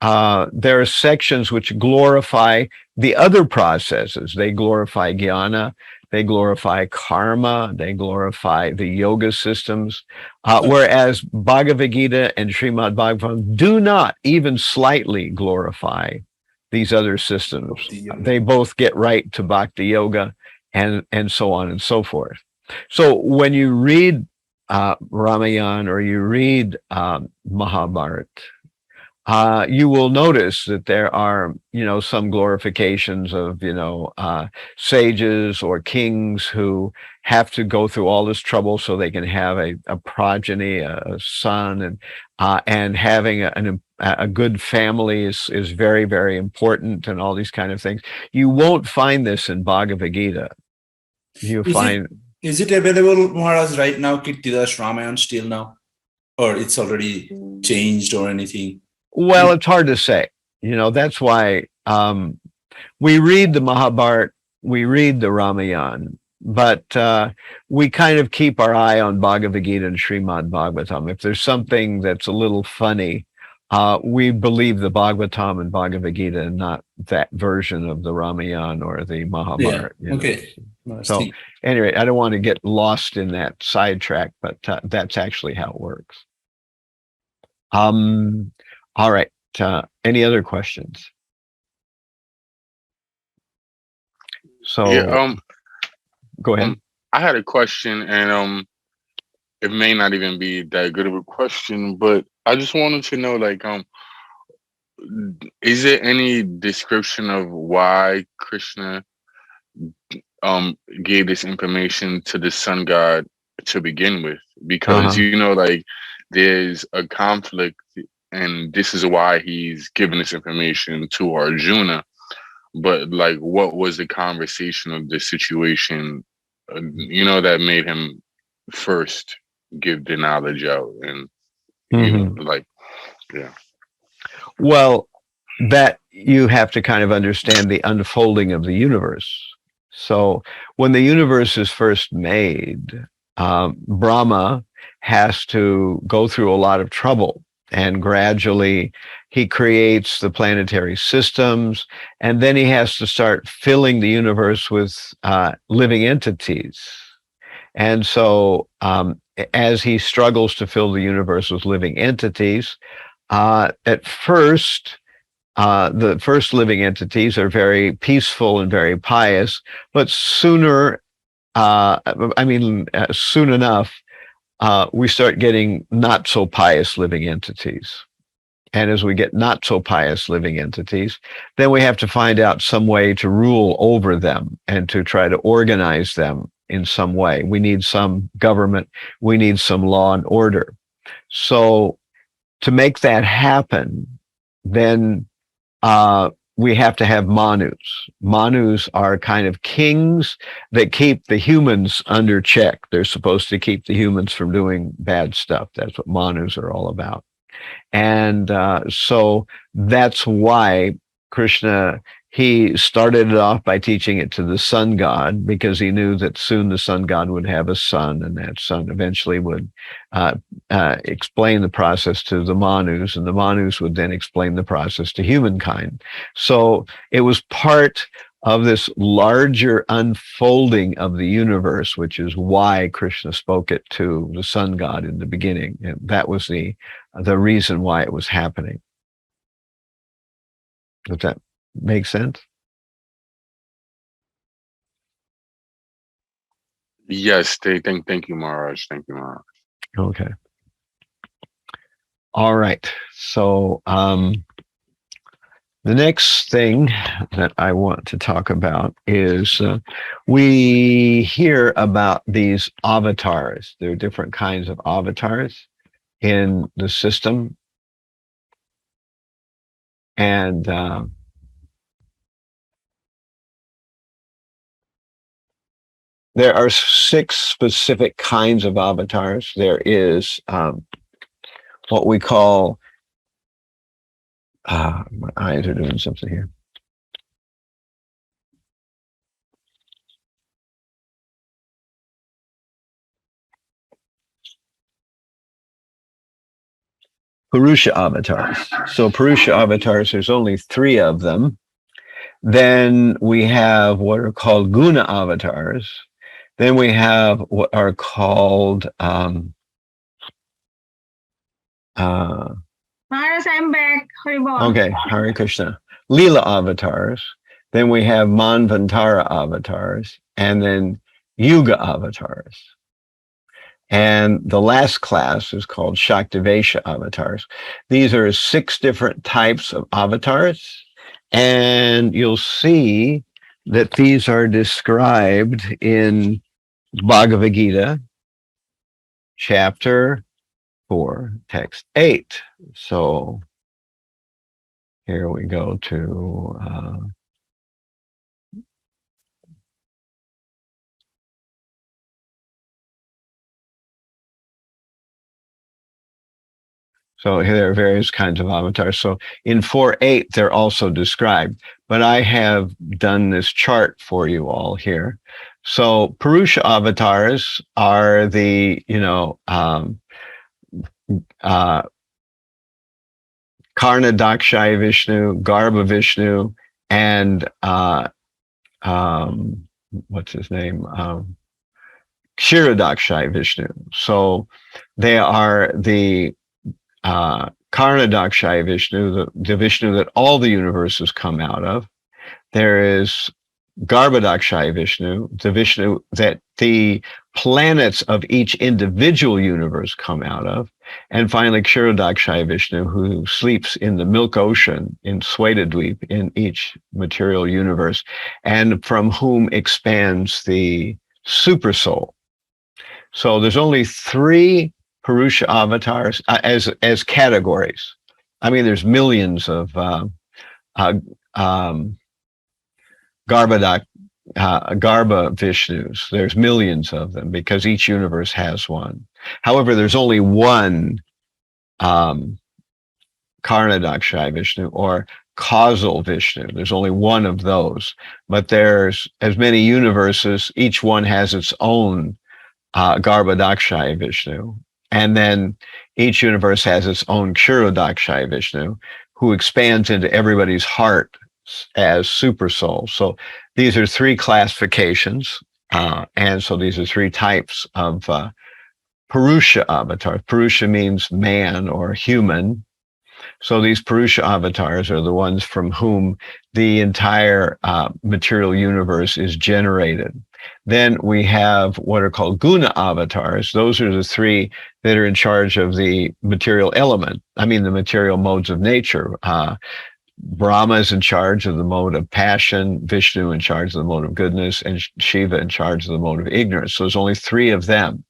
are sections which glorify the other processes. They glorify jnana, they glorify karma, they glorify the yoga systems, whereas Bhagavad Gita and Srimad Bhagavatam do not even slightly glorify these other systems. They both get right to bhakti yoga, and so on and so forth. So when you read Ramayana or you read Mahabharata, you will notice that there are, some glorifications of, sages or kings who have to go through all this trouble so they can have a progeny, a son, and having a good family is very, very important, and all these kind of things. You won't find this in Bhagavad Gita. Is it available, Maharaj, right now, Kirtidas Ramayana still now? Or it's already changed or anything? Well, it's hard to say. That's why we read the Mahabharata, we read the Ramayana, but we kind of keep our eye on Bhagavad Gita and Srimad Bhagavatam. If there's something that's a little funny, we believe the Bhagavatam and Bhagavad Gita and not that version of the Ramayana or the Mahabharata. Yeah. Okay. So anyway, I don't want to get lost in that sidetrack, but that's actually how it works. All right. Any other questions? So go ahead. I had a question, and it may not even be that good of a question, but I just wanted to know, is there any description of why Krishna gave this information to the sun god to begin with? Because there's a conflict, and this is why he's giving this information to Arjuna. But what was the conversation of the situation, that made him first give the knowledge out? And Well, that you have to kind of understand the unfolding of the universe. So when the universe is first made, Brahma has to go through a lot of trouble And gradually he creates the planetary systems, and then he has to start filling the universe with living entities. And so as he struggles to fill the universe with living entities, at first, the first living entities are very peaceful and very pious, but soon enough, we start getting not so pious living entities. And as we get not so pious living entities, then we have to find out some way to rule over them and to try to organize them in some way. We need some government. We need some law and order. So to make that happen, then we have to have manus. Manus are kind of kings that keep the humans under check. They're supposed to keep the humans from doing bad stuff. That's what manus are all about. And so that's why Krishna, he started it off by teaching it to the sun god, because he knew that soon the sun god would have a son, and that son eventually would explain the process to the manus, and the manus would then explain the process to humankind. So it was part of this larger unfolding of the universe, which is why Krishna spoke it to the sun god in the beginning. And that was the reason why it was happening. Does that make sense? Yes, thank you, Maharaj. Thank you, Maharaj. Okay. All right. So the next thing that I want to talk about is we hear about these avatars. There are different kinds of avatars in the system. And there are 6 specific kinds of avatars. There is what we call, my eyes are doing something here. Purusha avatars. So Purusha avatars, there's only 3 of them. Then we have what are called guna avatars. Then we have what are called Maharaj, I'm back. Haribol. okay, Hare Krishna. Leela avatars. Then we have Manvantara avatars, and then Yuga avatars. And the last class is called Shaktivesha avatars. These are 6 different types of avatars, and you'll see that these are described in Bhagavad Gita, chapter 4, text 8. So here we go to so here there are various kinds of avatars. So in 4.8, they're also described, but I have done this chart for you all here. So Purusha avatars are the, Karna Dakshaya Vishnu, Garbha Vishnu, and what's his name? Kshirodakshaya Vishnu. So they are the Karna Dakshaya Vishnu, the Vishnu that all the universes come out of. There is Garbhodakshaya Vishnu, the Vishnu that the planets of each individual universe come out of. And finally, Kshirodakshaya Vishnu, who sleeps in the milk ocean in Svetadweep in each material universe, and from whom expands the super soul. So there's only 3 Purusha avatars as categories. I mean, there's millions of Garbha Vishnus. There's millions of them because each universe has one. However, there's only one Karna Dakshaya Vishnu, or causal Vishnu. There's only one of those, but there's as many universes. Each one has its own Garbhodakshaya Vishnu, And then each universe has its own Kshirodakshaya Vishnu, who expands into everybody's heart as super soul. So these are three classifications. And so these are three types of Purusha avatars. Purusha means man or human. So these Purusha avatars are the ones from whom the entire material universe is generated. Then we have what are called Guna avatars. Those are the three that are in charge of the material element. I mean, the material modes of nature. Brahma is in charge of the mode of passion, Vishnu in charge of the mode of goodness, and Shiva in charge of the mode of ignorance. So there's only three of them.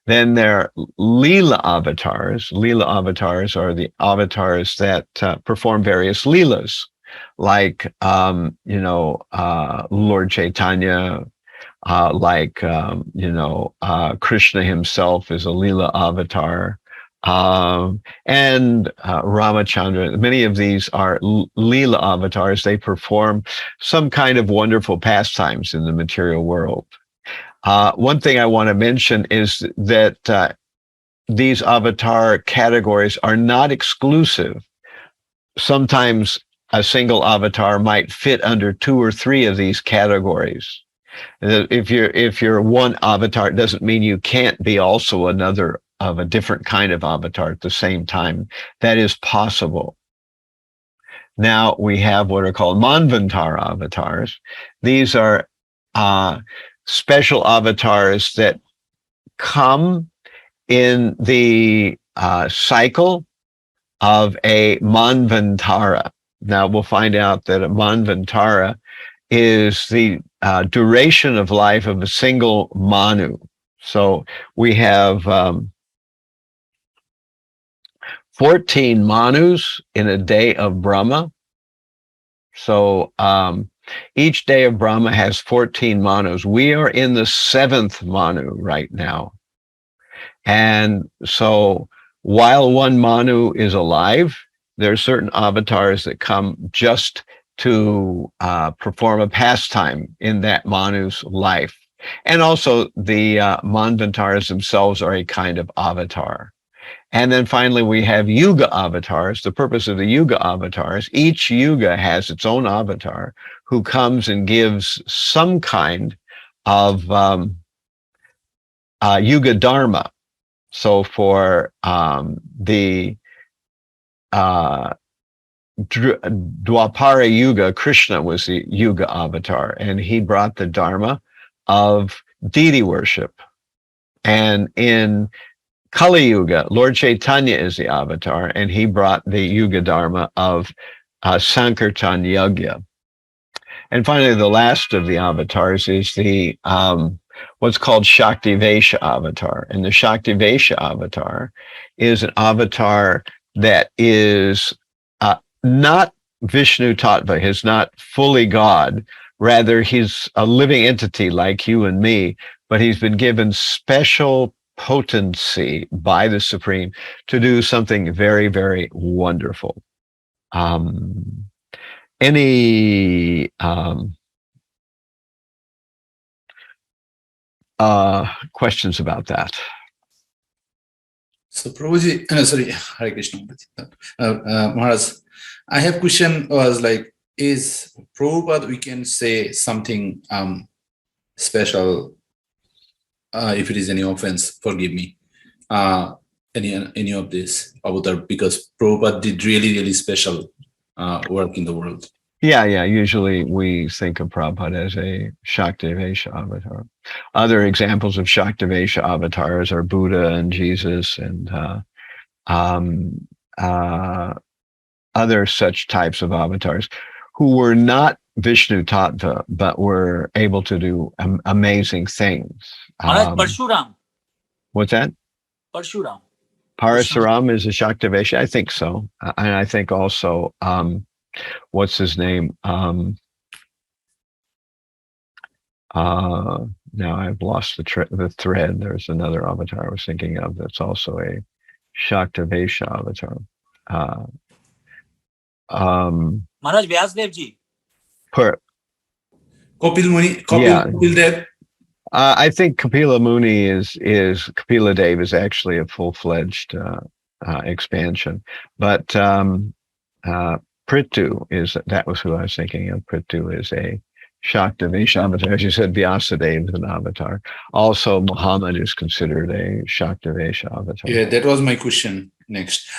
Then there are Leela avatars. Leela avatars are the avatars that perform various Leelas, like, Lord Caitanya, Krishna himself is a Leela avatar. And Ramachandra. Many of these are Leela avatars. They perform some kind of wonderful pastimes in the material world. One thing I want to mention is that these avatar categories are not exclusive. Sometimes a single avatar might fit under two or three of these categories. If you're one avatar, it doesn't mean you can't be also another of a different kind of avatar at the same time. That is possible. Now we have what are called Manvantara avatars. These are special avatars that come in the cycle of a Manvantara. Now we'll find out that a Manvantara is the duration of life of a single Manu. So we have 14 Manus in a day of Brahma. So each day of Brahma has 14 Manus. We are in the 7th Manu right now. And so while one Manu is alive, there are certain avatars that come just to perform a pastime in that Manu's life. And also the Manvantaras themselves are a kind of avatar. And then finally, we have Yuga avatars. The purpose of the Yuga avatars, each Yuga has its own avatar who comes and gives some kind of Yuga Dharma. So for the Dwapara Yuga, Krishna was the Yuga avatar, and he brought the Dharma of deity worship. And in Kali Yuga, Lord Chaitanya is the avatar, and he brought the Yuga Dharma of Sankirtan Yagya. And finally, the last of the avatars is the what's called Shakti Vesha avatar. And the Shakti Vesha avatar is an avatar that is not Vishnu Tattva. He's not fully God. Rather, he's a living entity like you and me, but he's been given special potency by the Supreme to do something very, very wonderful. Any questions about that? So Prabhuji, sorry, Hare Krishna. Maharaj, I have question was like, is Prabhupada, we can say something special, if it is any offense, forgive me, any of this avatar, because Prabhupada did really, really special work in the world. Yeah. Usually we think of Prabhupada as a Shaktivesha avatar. Other examples of Shaktivesha avatars are Buddha and Jesus and other such types of avatars who were not Vishnu Tattva, but were able to do amazing things. Parshuram. What's that? Parshuram. Parasuram is a Shaktivesha? I think so. And I think also, what's his name? Now I've lost the thread. There's another avatar I was thinking of that's also a Shaktivesha avatar. Maharaj Vyasdev ji. Kapil Muni, Kapil Dev. I think Kapila Muni is Kapila Dev is actually a full-fledged expansion, but Prithu that was who I was thinking of. Prithu is a Shaktavesh avatar. As you said, Vyasadeva is an avatar. Also, Muhammad is considered a Shaktavesh avatar. Yeah, that was my question next.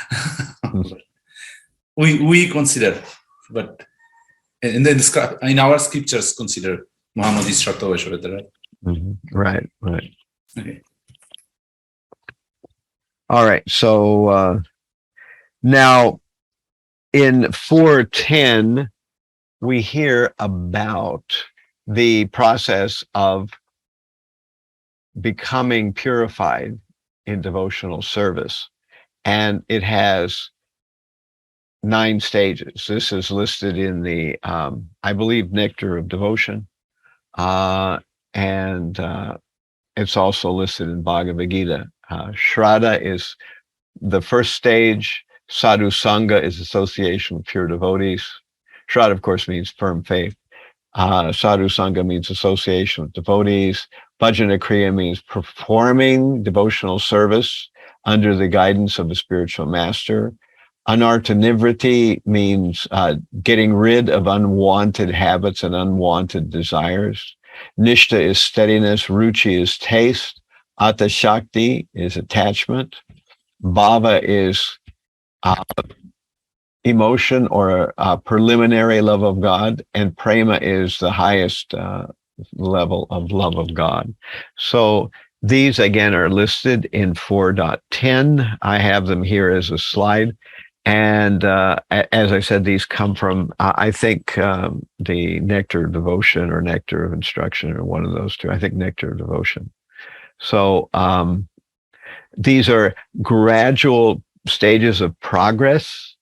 we consider, but in our scriptures consider Muhammad is Shaktavesh avatar, right? Mm-hmm. Right. Okay. All right. So now in 410, we hear about the process of becoming purified in devotional service. And it has 9 stages. This is listed in the, I believe, Nectar of Devotion. And it's also listed in Bhagavad Gita. Shraddha is the first stage. Sadhu Sangha is association with pure devotees. Shraddha, of course, means firm faith. Sadhu Sangha means association with devotees. Bhajana Kriya means performing devotional service under the guidance of a spiritual master. Anartha Nivriti means getting rid of unwanted habits and unwanted desires. Nishta is steadiness. Ruchi is taste. Atta Shakti is attachment. Bhava is emotion or preliminary love of God. And prema is the highest level of love of God. So these, again, are listed in 4.10. I have them here as a slide. And as I said, these come from, I think, the Nectar of Devotion or Nectar of Instruction, or one of those two. I think Nectar of Devotion. So these are gradual stages of progress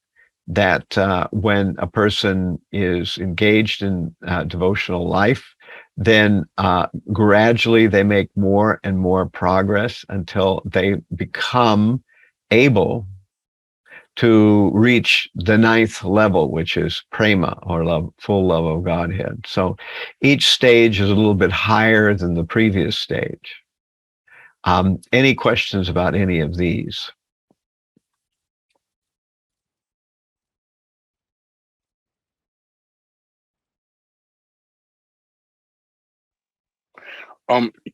that when a person is engaged in devotional life, then gradually they make more and more progress until they become able to reach the 9th level, which is prema, or love, full love of Godhead. So each stage is a little bit higher than the previous stage. Any questions about any of these?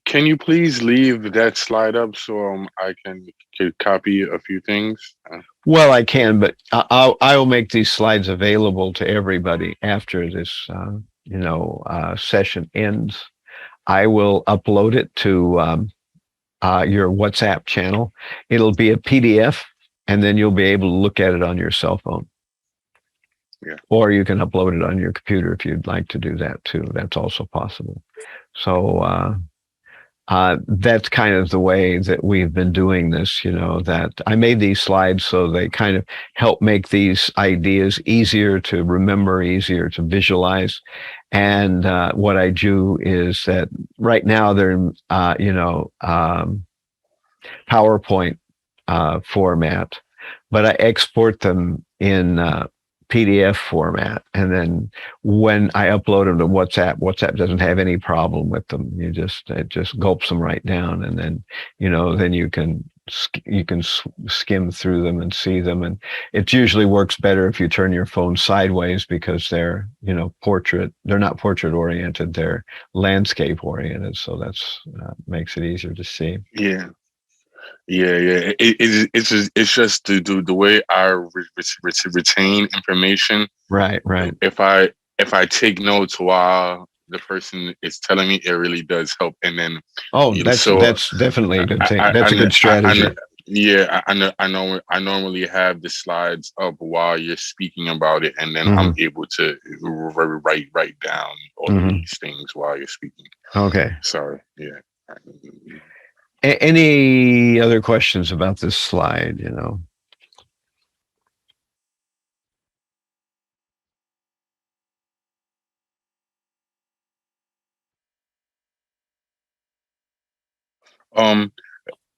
Can you please leave that slide up so I can copy a few things? Well, I can, but I will make these slides available to everybody after this, session ends. I will upload it to your WhatsApp channel. It'll be a PDF, and then you'll be able to look at it on your cell phone. Yeah. Or you can upload it on your computer if you'd like to do that too. That's also possible. So that's kind of the way that we've been doing this, that I made these slides so they kind of help make these ideas easier to remember, easier to visualize. And what I do is that right now they're in, PowerPoint format, but I export them in PDF format. And then when I upload them to WhatsApp doesn't have any problem with them. It just gulps them right down. And then, then you can skim through them and see them. And it usually works better if you turn your phone sideways, because they're, they're not portrait oriented, they're landscape oriented. So that's makes it easier to see. Yeah. It's just the way I retain information. Right. If I take notes while the person is telling me, it really does help. And then that's definitely a good thing. That's a good strategy. I normally have the slides up while you're speaking about it, and then I'm able to write down all of these things while you're speaking. Okay. Sorry. Yeah. Any other questions about this slide?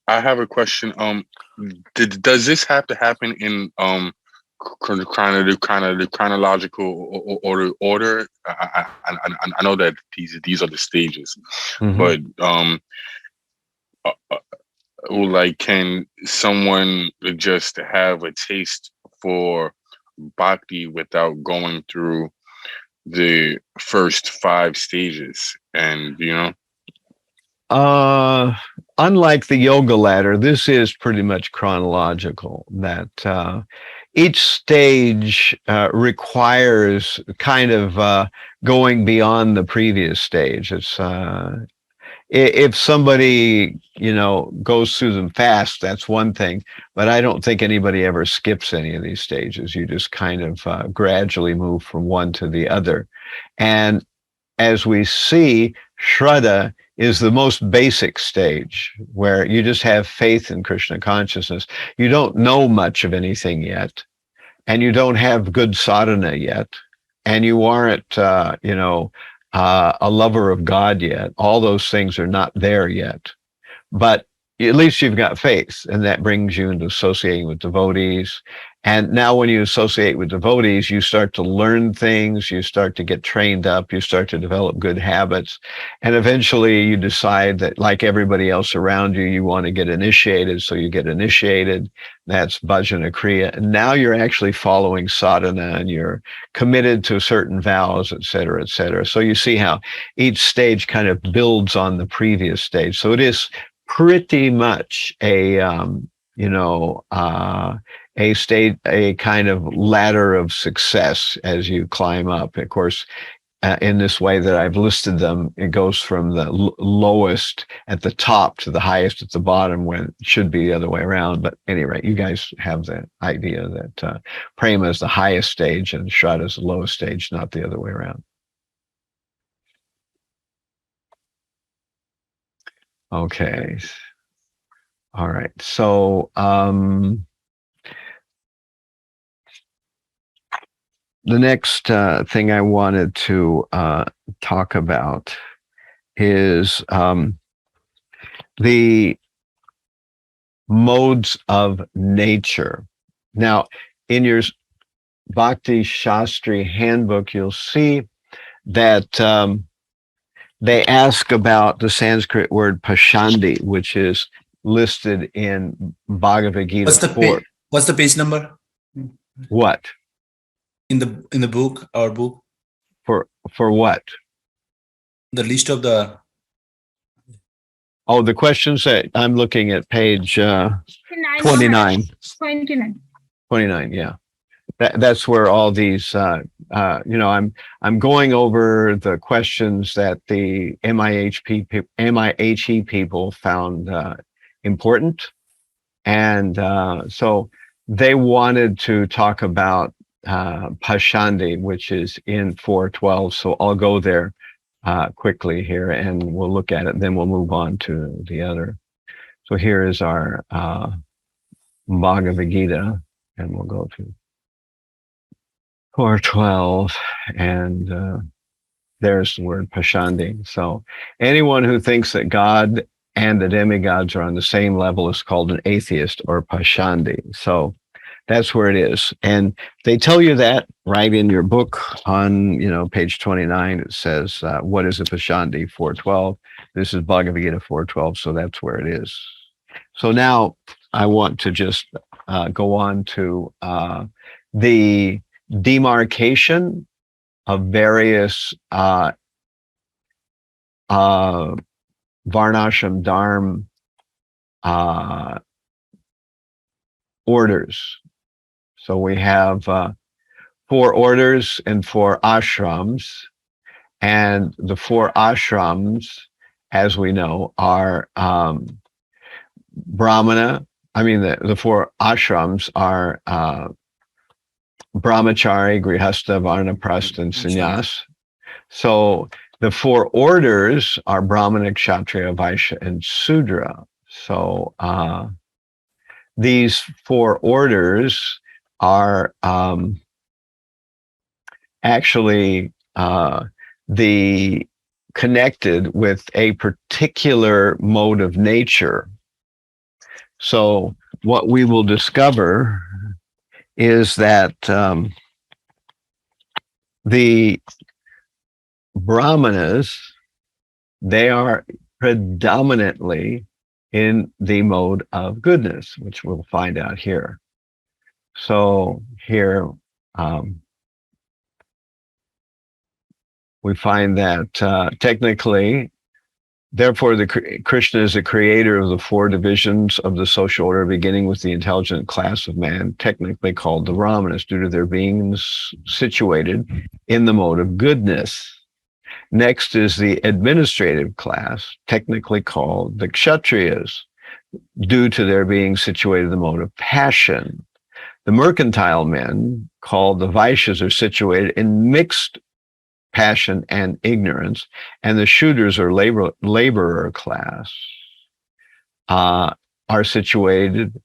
I have a question. Does this have to happen in chronological order. I know that these are the stages, but like, can someone just have a taste for bhakti without going through the first 5 stages? And unlike the yoga ladder, this is pretty much chronological, that each stage requires kind of going beyond the previous stage. It's if somebody, goes through them fast, that's one thing, but I don't think anybody ever skips any of these stages. You just kind of gradually move from one to the other. And as we see, Shraddha is the most basic stage, where you just have faith in Krishna consciousness. You don't know much of anything yet, and you don't have good sadhana yet, and you aren't, a lover of God yet. All those things are not there yet, but at least you've got faith, and that brings you into associating with devotees. And now when you associate with devotees, you start to learn things, you start to get trained up, you start to develop good habits, and eventually you decide that, like everybody else around you, you want to get initiated, so you get initiated. That's bhajana kriya. And now you're actually following sadhana, and you're committed to certain vows, et cetera, et cetera. So you see how each stage kind of builds on the previous stage. So it is pretty much a kind of ladder of success as you climb up. Of course, in this way that I've listed them, it goes from the lowest at the top to the highest at the bottom, when it should be the other way around. But at any rate, you guys have the idea that prema is the highest stage and Shraddha is the lowest stage, not the other way around. Okay. All right. So the next thing I wanted to talk about is the modes of nature. Now, in your Bhakti Sastri handbook, you'll see that they ask about the Sanskrit word pashandi, which is listed in Bhagavad Gita 4. What's the page number? What? In the book, our book. For what? The list of the. Oh, the questions that I'm looking at page 29. 29, yeah. That's where all these, I'm going over the questions that the MIHE people found important. And so they wanted to talk about Pashandi, which is in 412. So I'll go there quickly here, and we'll look at it. Then we'll move on to the other. So here is our Bhagavad Gita, and we'll go to 412, and there's the word Pashandi. So anyone who thinks that God and the demigods are on the same level is called an atheist or Pashandi. So that's where it is. And they tell you that right in your book on, page 29. It says, what is a Pashandi? 412. This is Bhagavad Gita 412. So that's where it is. So now I want to just go on to the demarcation of various Varnashram Dharma orders. So we have 4 orders and 4 ashrams, and the 4 ashrams, as we know, are Brahmana. I mean, the 4 ashrams are Brahmachari, Grihastha, Varnaprastha, and Sannyas. So the 4 orders are Brahmana, Kshatriya, Vaishya, and Sudra. So these 4 orders are actually connected with a particular mode of nature. So what we will discover is that the Brahmanas, they are predominantly in the mode of goodness, which we'll find out here. So here we find that technically, therefore, Krishna is the creator of the four divisions of the social order, beginning with the intelligent class of man, technically called the Brahmanas, due to their being situated in the mode of goodness. Next is the administrative class, technically called the Kshatriyas, due to their being situated in the mode of passion. The mercantile men, called the Vaishyas, are situated in mixed passion and ignorance, and the Shudras, or laborer class, are situated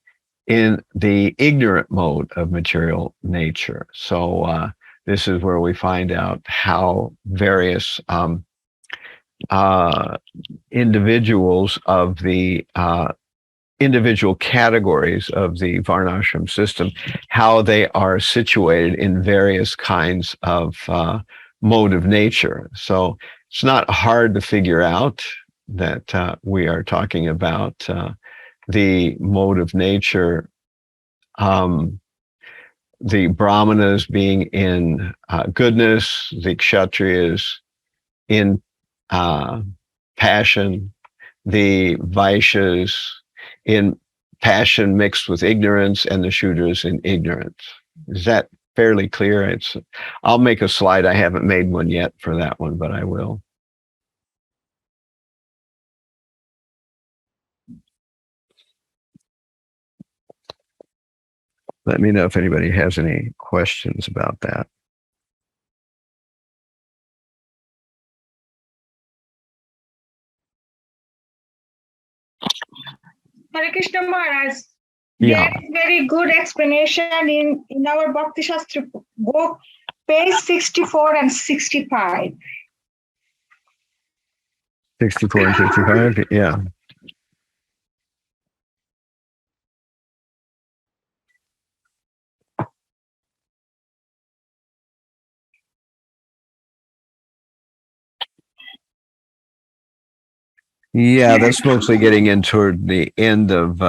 in the ignorant mode of material nature. So this is where we find out how various individuals of the individual categories of the Varnashram system, how they are situated in various kinds of mode of nature. So it's not hard to figure out that we are talking about the mode of nature, the Brahmanas being in goodness, the Kshatriyas in passion, the Vaishyas in passion mixed with ignorance, and the Shudras in ignorance. Is that fairly clear? I'll make a slide. I haven't made one yet for that one, but I will. Let me know if anybody has any questions about that. Hare Krishna Maharaj. Yeah. There is very good explanation in our Bhakti Sastri book, page 64 and 65. 64 and 65, yeah. Yeah, that's mostly getting in toward the end of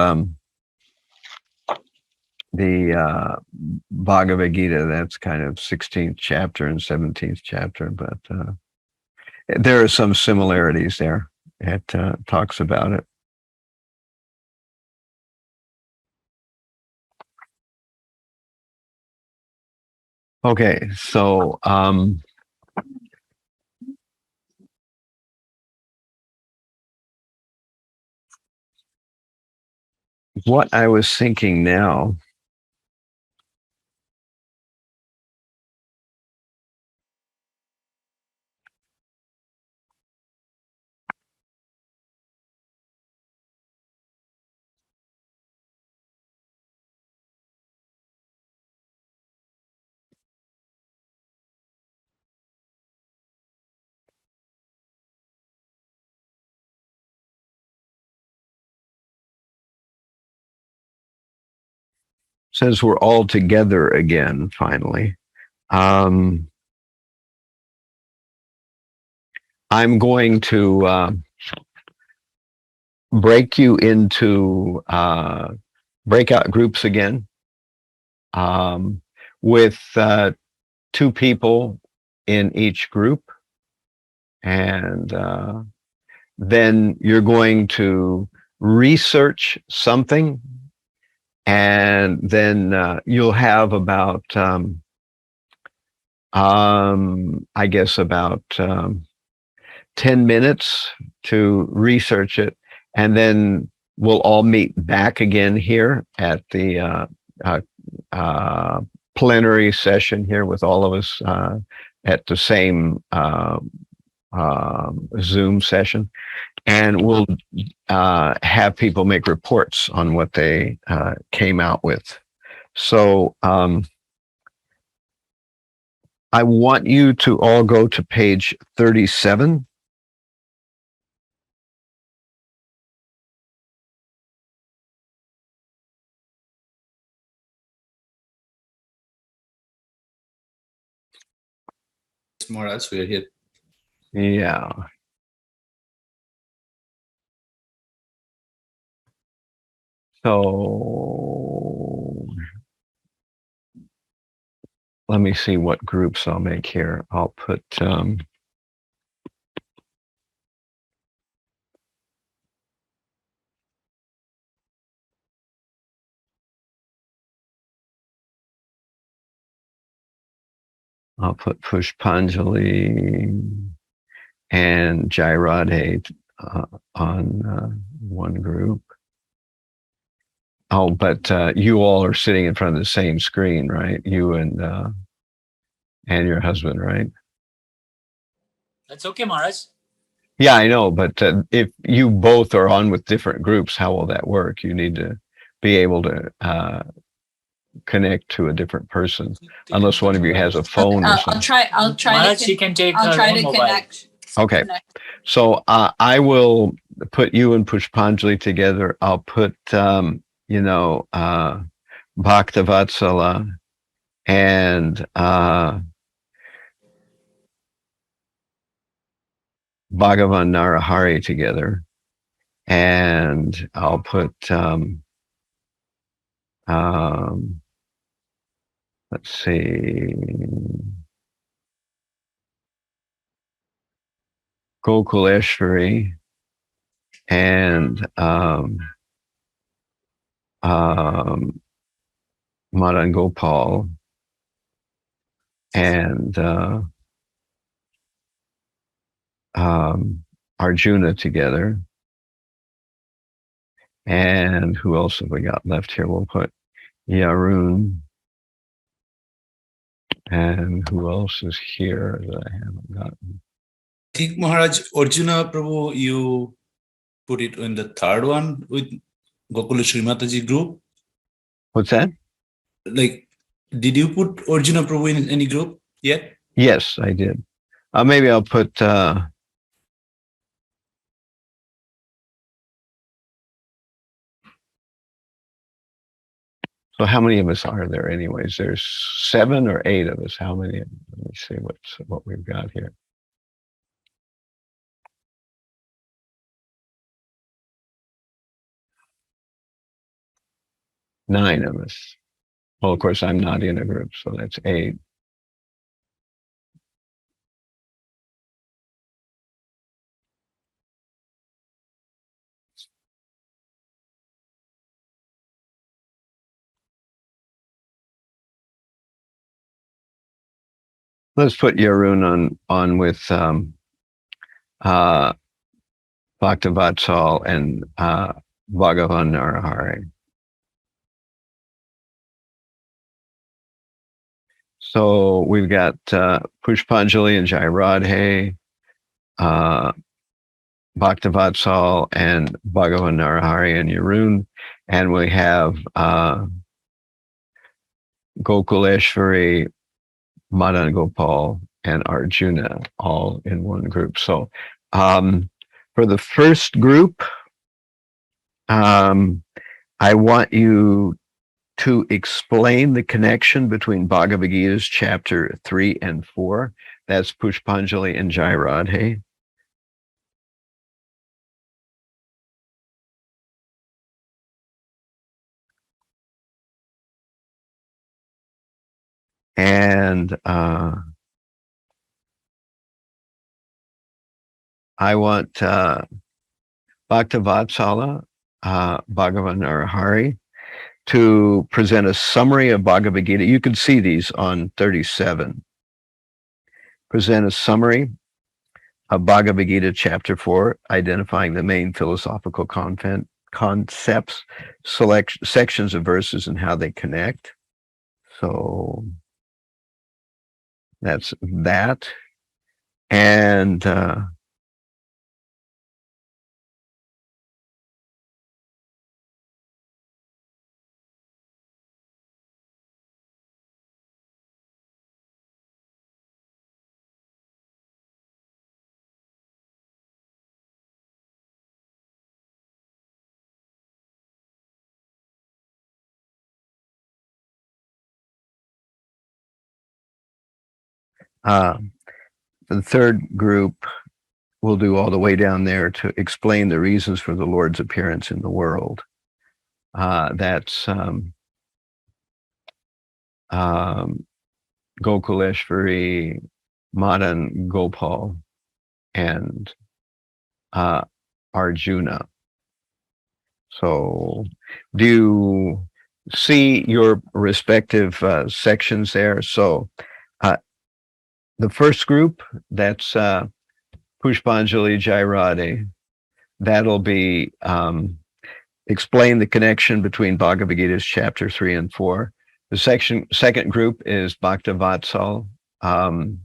the Bhagavad Gita. That's kind of 16th chapter and 17th chapter, but there are some similarities there. It talks about it. Okay, so what I was thinking now says we're all together again, finally. I'm going to break you into breakout groups again, with 2 people in each group. And then you're going to research something, and then you'll have about, I guess, about 10 minutes to research it, and then we'll all meet back again here at the plenary session here with all of us at the same Zoom session, and we'll have people make reports on what they came out with. So I want you to all go to page 37. Yes, Maharaj, we are here. Yeah. So let me see what groups I'll make here. I'll put Pushpanjali and Jai Radhe on one group. Oh, but you all are sitting in front of the same screen, right? You and your husband, right? That's okay, Maharaj. Yeah, I know, but if you both are on with different groups, how will that work? You need to be able to connect to a different person, unless one of you has a phone or something. I'll try Maharaj, to she can take I'll her try own to mobile. connect. Okay. So I will put you and Pushpanjali together. I'll put Bhaktavatsala and Bhagavan Narahari together, and I'll put let's see, Gokuleshwari and Madan Gopal and Arjuna together. And who else have we got left here? We'll put Yarun. And who else is here that I haven't gotten? I think, Maharaj, Arjuna Prabhu, you put it in the third one with Gokuleshwari Mataji group. What's that? Like, did you put Arjuna Prabhu in any group yet? Yes, I did. Maybe I'll put so how many of us are there anyways? There's 7 or 8 of us. How many? Let me see what we've got here. Nine of us. Well, of course, I'm not in a group, so that's 8. Let's put Yarun on with Bhaktavatsal and Bhagavan Narahari. So we've got Pushpanjali and Jai Radhe, Bhaktavatsal and Bhagavan Narahari and Yarun, and we have Gokuleshwari, Madan Gopal, and Arjuna all in one group. So for the first group, I want you to explain the connection between Bhagavad Gita's chapter 3 and 4. That's Pushpanjali and Jai Radhe. And I want Bhaktavatsala, Bhagavan Narahari, to present a summary of Bhagavad Gita. You can see these on 37. Present a summary of Bhagavad Gita chapter 4, identifying the main philosophical concepts, select sections of verses and how they connect. So that's that. And the third group will do all the way down there to explain the reasons for the Lord's appearance in the world. That's Gokuleshvari, Madan Gopal, and Arjuna. So do you see your respective sections there? So the first group, that's Pushpanjali Jairade. That'll be explain the connection between Bhagavad Gita's chapter 3 and 4. The second group is Bhaktavatsal, Bhagavan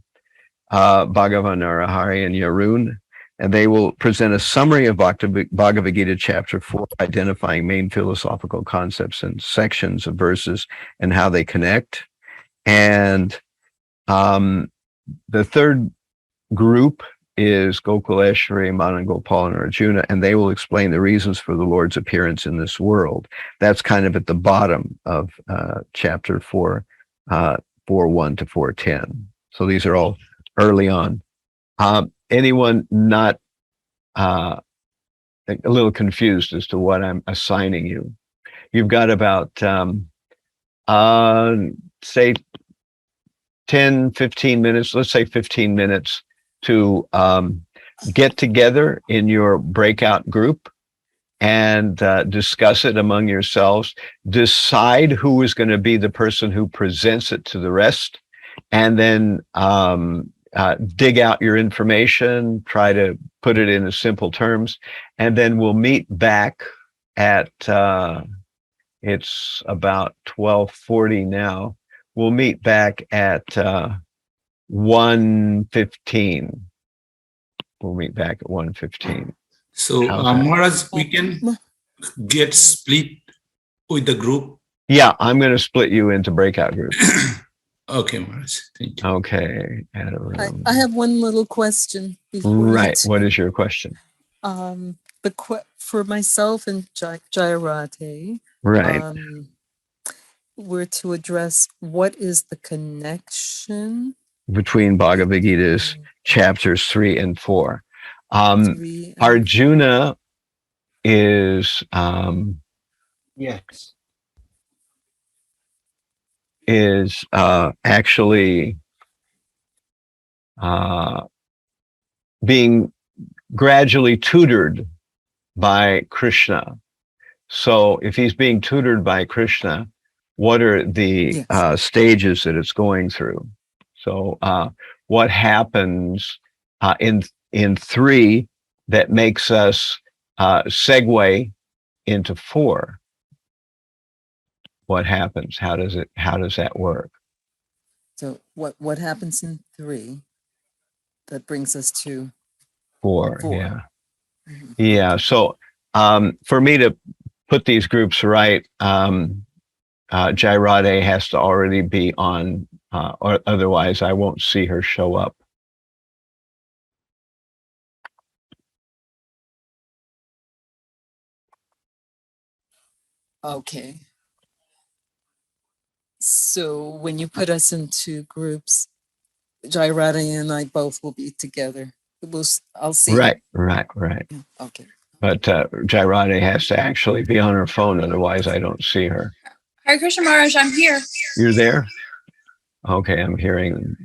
Narahari, and Yarun, and they will present a summary of Bhagavad Gita chapter 4, identifying main philosophical concepts and sections of verses and how they connect. And the third group is Gokuleshvari, Madan Gopal, and Arjuna, and they will explain the reasons for the Lord's appearance in this world. That's kind of at the bottom of chapter 4, 4:1 to 4:10. So these are all early on. Anyone not a little confused as to what I'm assigning you? You've got about, say, 10, 15 minutes, let's say 15 minutes to get together in your breakout group and discuss it among yourselves. Decide who is going to be the person who presents it to the rest, and then dig out your information, try to put it in simple terms, and then we'll meet back at, it's about 12:40 now. We'll meet back at 1:15. We'll meet back at 1:15. So, Maharaj, we can get split with the group. Yeah, I'm going to split you into breakout groups. Okay, Maharaj. Thank you. Okay. I have one little question. Right. What is your question? For myself and Jairate, right. We're to address what is the connection between Bhagavad Gita's chapters 3 and 4. Arjuna is yes. Is actually being gradually tutored by Krishna. So if he's being tutored by Krishna, what are the stages that it's going through? So what happens in 3 that makes us segue into 4? What happens? How does that work? So what happens in 3 that brings us to 4? 4. Yeah. Mm-hmm. Yeah. So for me to put these groups right, Jairade has to already be on, or otherwise I won't see her show up. Okay. So when you put us into groups, Jairade and I both will be together. I'll see. Right. Okay. But Jairade has to actually be on her phone, otherwise I don't see her. Hare Krishna Maharaj, I'm here. You're there? Okay, I'm hearing.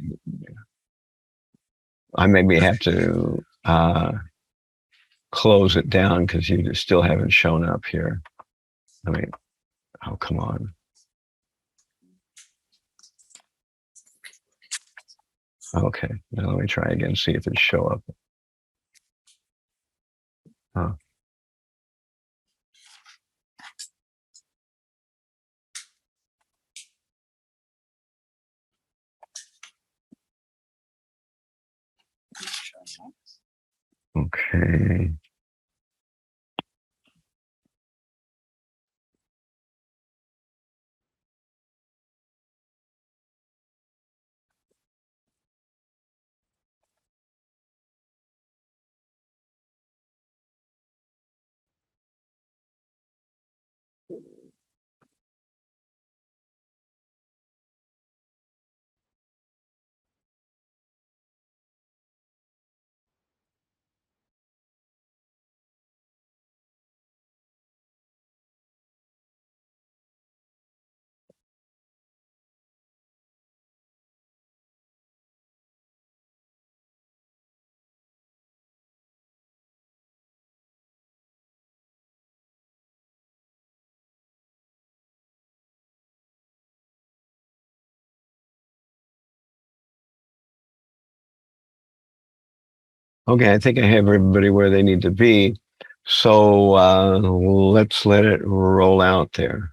I maybe have to close it down because you still haven't shown up here. I mean, oh, come on. Okay, now let me try again, see if it show up. Huh. Okay. Okay, I think I have everybody where they need to be. So let's let it roll out there.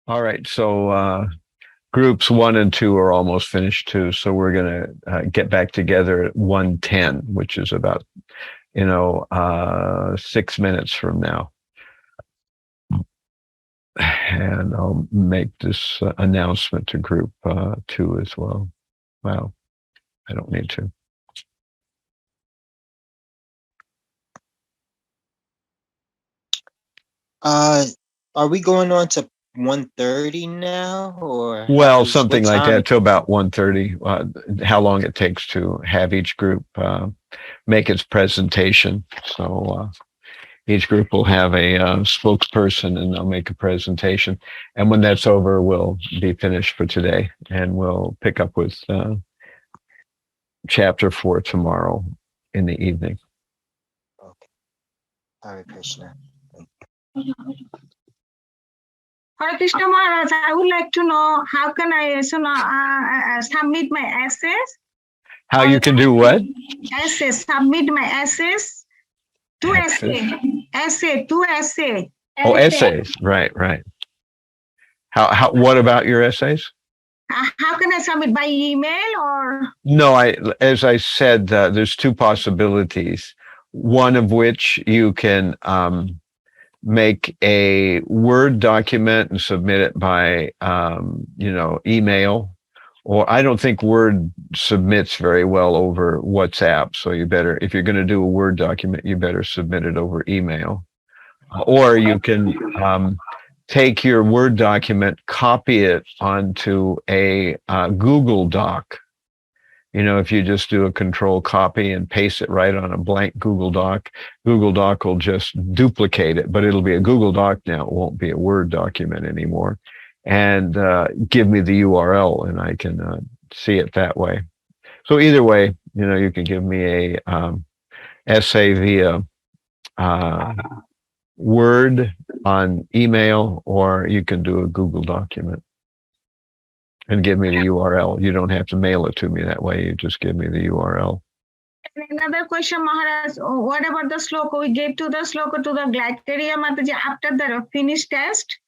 All right, so groups 1 and 2 are almost finished too. So we're going to get back together at 1:10, which is about 6 minutes from now. And I'll make this announcement to group 2 as well. Wow, I don't need to. Are we going on to 1:30 now, or Well, something like that, to about 1:30. How long it takes to have each group make its presentation. So each group will have a spokesperson, and they'll make a presentation. And when that's over, we'll be finished for today, and we'll pick up with chapter 4 tomorrow in the evening. Okay. Hare Krishna. Hare Krishna Maharaj, I would like to know how can I submit my essays? How you can do what? Essays, submit my essays. Two essays. Oh, essays. Right. How? What about your essays? How can I submit, by email or? No, as I said, there's 2 possibilities. One of which you can make a Word document and submit it by, email. Or I don't think Word submits very well over WhatsApp. So you better, if you're going to do a Word document, you better submit it over email. Or you can take your Word document, copy it onto a Google Doc. If you just do a control copy and paste it right on a blank Google Doc will just duplicate it, but it'll be a Google Doc now. It won't be a Word document anymore. And give me the URL, and I can see it that way. So either way, you can give me a essay via Word on email, or you can do a Google document and give me the URL. You don't have to mail it to me that way. You just give me the URL. Another question, Maharaj. What about the sloka? We gave to the sloka to the Caritamrta after the finished test.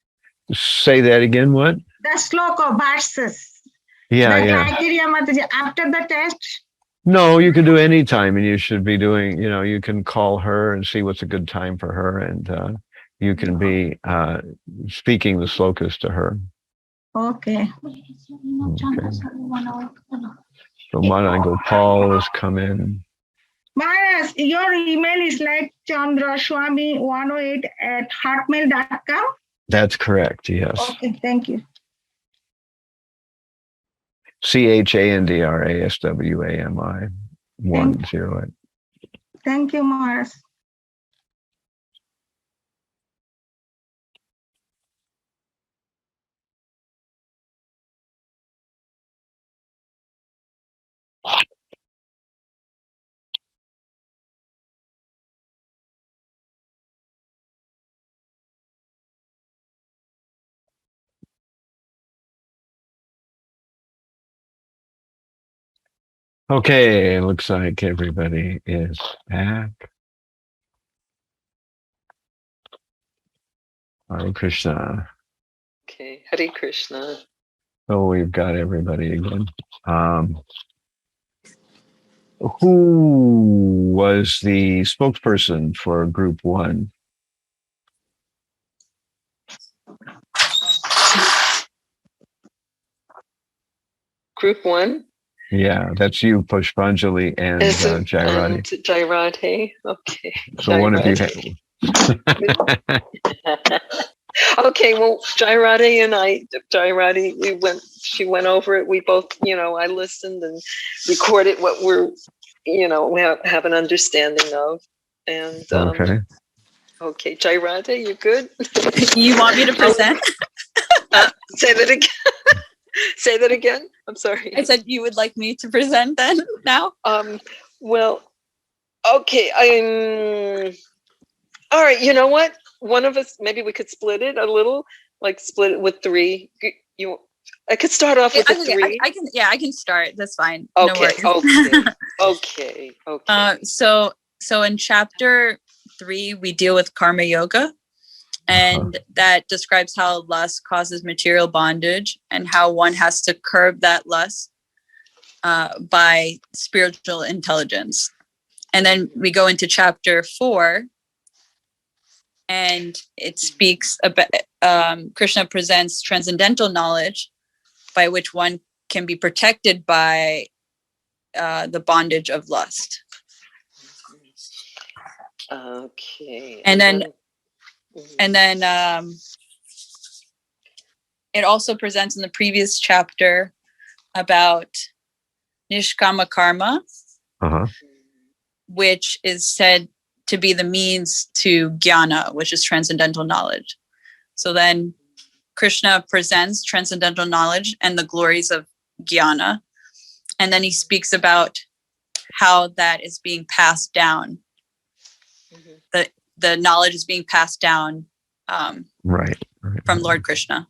Say that again. What? The sloka verses. Yeah. Caritamrta after the test. No, you can do any time, and you should be doing. You can call her and see what's a good time for her, and you can be speaking the slokas to her. Okay. So Manango Paul has come in. Maharaj, your email is like chandraswami108@hotmail.com. That's correct. Yes. Okay, thank you. CHANDRASWAMI 108. Thank you, Maharaj. Okay, looks like everybody is back. Hare Krishna. Okay, Hare Krishna. Oh, we've got everybody again. Who was the spokesperson for group 1? Group 1. Yeah, that's you, Pushpanjali, and Jairati. And Jairati. Okay. So one of you. Okay, well, Jairati and she went over it. We both, I listened and recorded what we have an understanding of. And okay, Jairati, you good? You want me to present? Say that again. Say that again. I'm sorry. I said you would like me to present then now? Well, okay. All right. You know what? One of us, maybe we could split it a little, like split it with 3. I could start off with 3. I can start. That's fine. Okay. No worries. Okay. So in chapter 3, we deal with karma yoga, and that describes how lust causes material bondage and how one has to curb that lust by spiritual intelligence. And then we go into chapter 4, and it speaks about Krishna presents transcendental knowledge by which one can be protected by the bondage of lust. Okay. And then it also presents in the previous chapter about nishkama karma, which is said to be the means to jnana, which is transcendental knowledge. So then Krishna presents transcendental knowledge and the glories of jnana. And then he speaks about how that is being passed down. The knowledge is being passed down from Lord Krishna.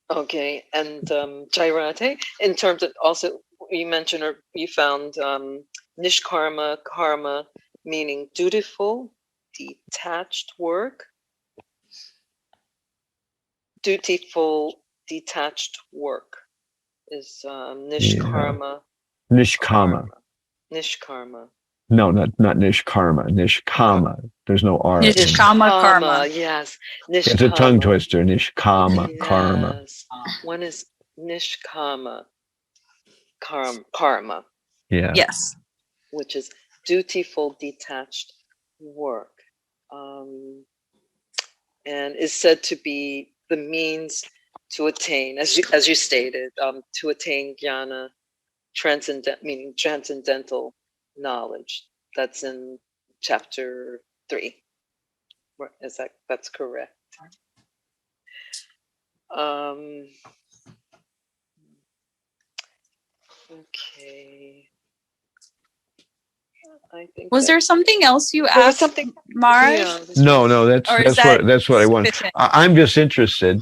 Okay. And Jairati, in terms of also, you mentioned or you found nishkarma karma, meaning dutiful, detached work. Dutiful, detached work is nishkarma. Nishkama. Nishkarma. No, not nishkarma. Nishkama. There's no R. Nishkama karma. Yes. It's a tongue twister. Nishkama karma. One is nishkama karma. Yeah. Yes. Which is dutiful, detached work, and is said to be the means to attain, as you stated, to attain jnana, meaning transcendental knowledge. That's in chapter 3. That's correct? Okay. I think was there something else you asked, Maharaj? Yeah, no, that's what I want. I'm just interested.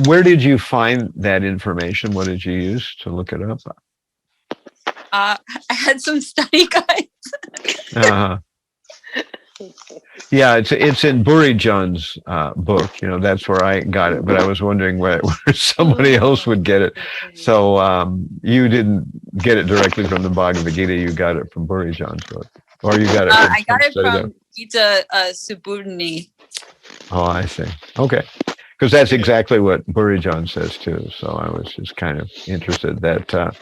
Where did you find that information? What did you use to look it up? I had some study guides. Yeah, it's in Burijan's book. That's where I got it. But I was wondering where somebody else would get it. So you didn't get it directly from the Bhagavad Gita. You got it from Burijan's book, or you got it? I got it from Gita Subudhini. Oh, I see. Okay, because that's exactly what Burijan says too. So I was just kind of interested that.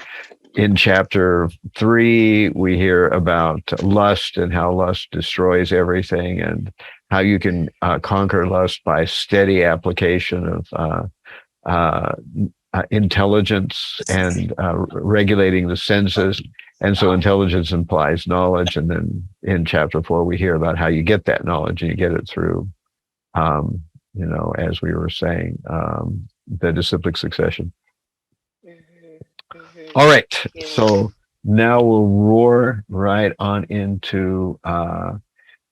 In chapter 3, we hear about lust and how lust destroys everything, and how you can conquer lust by steady application of intelligence and regulating the senses. And so intelligence implies knowledge. And then in chapter 4, we hear about how you get that knowledge, and you get it through, as we were saying, the disciplic succession. All right, so now we'll roar right on into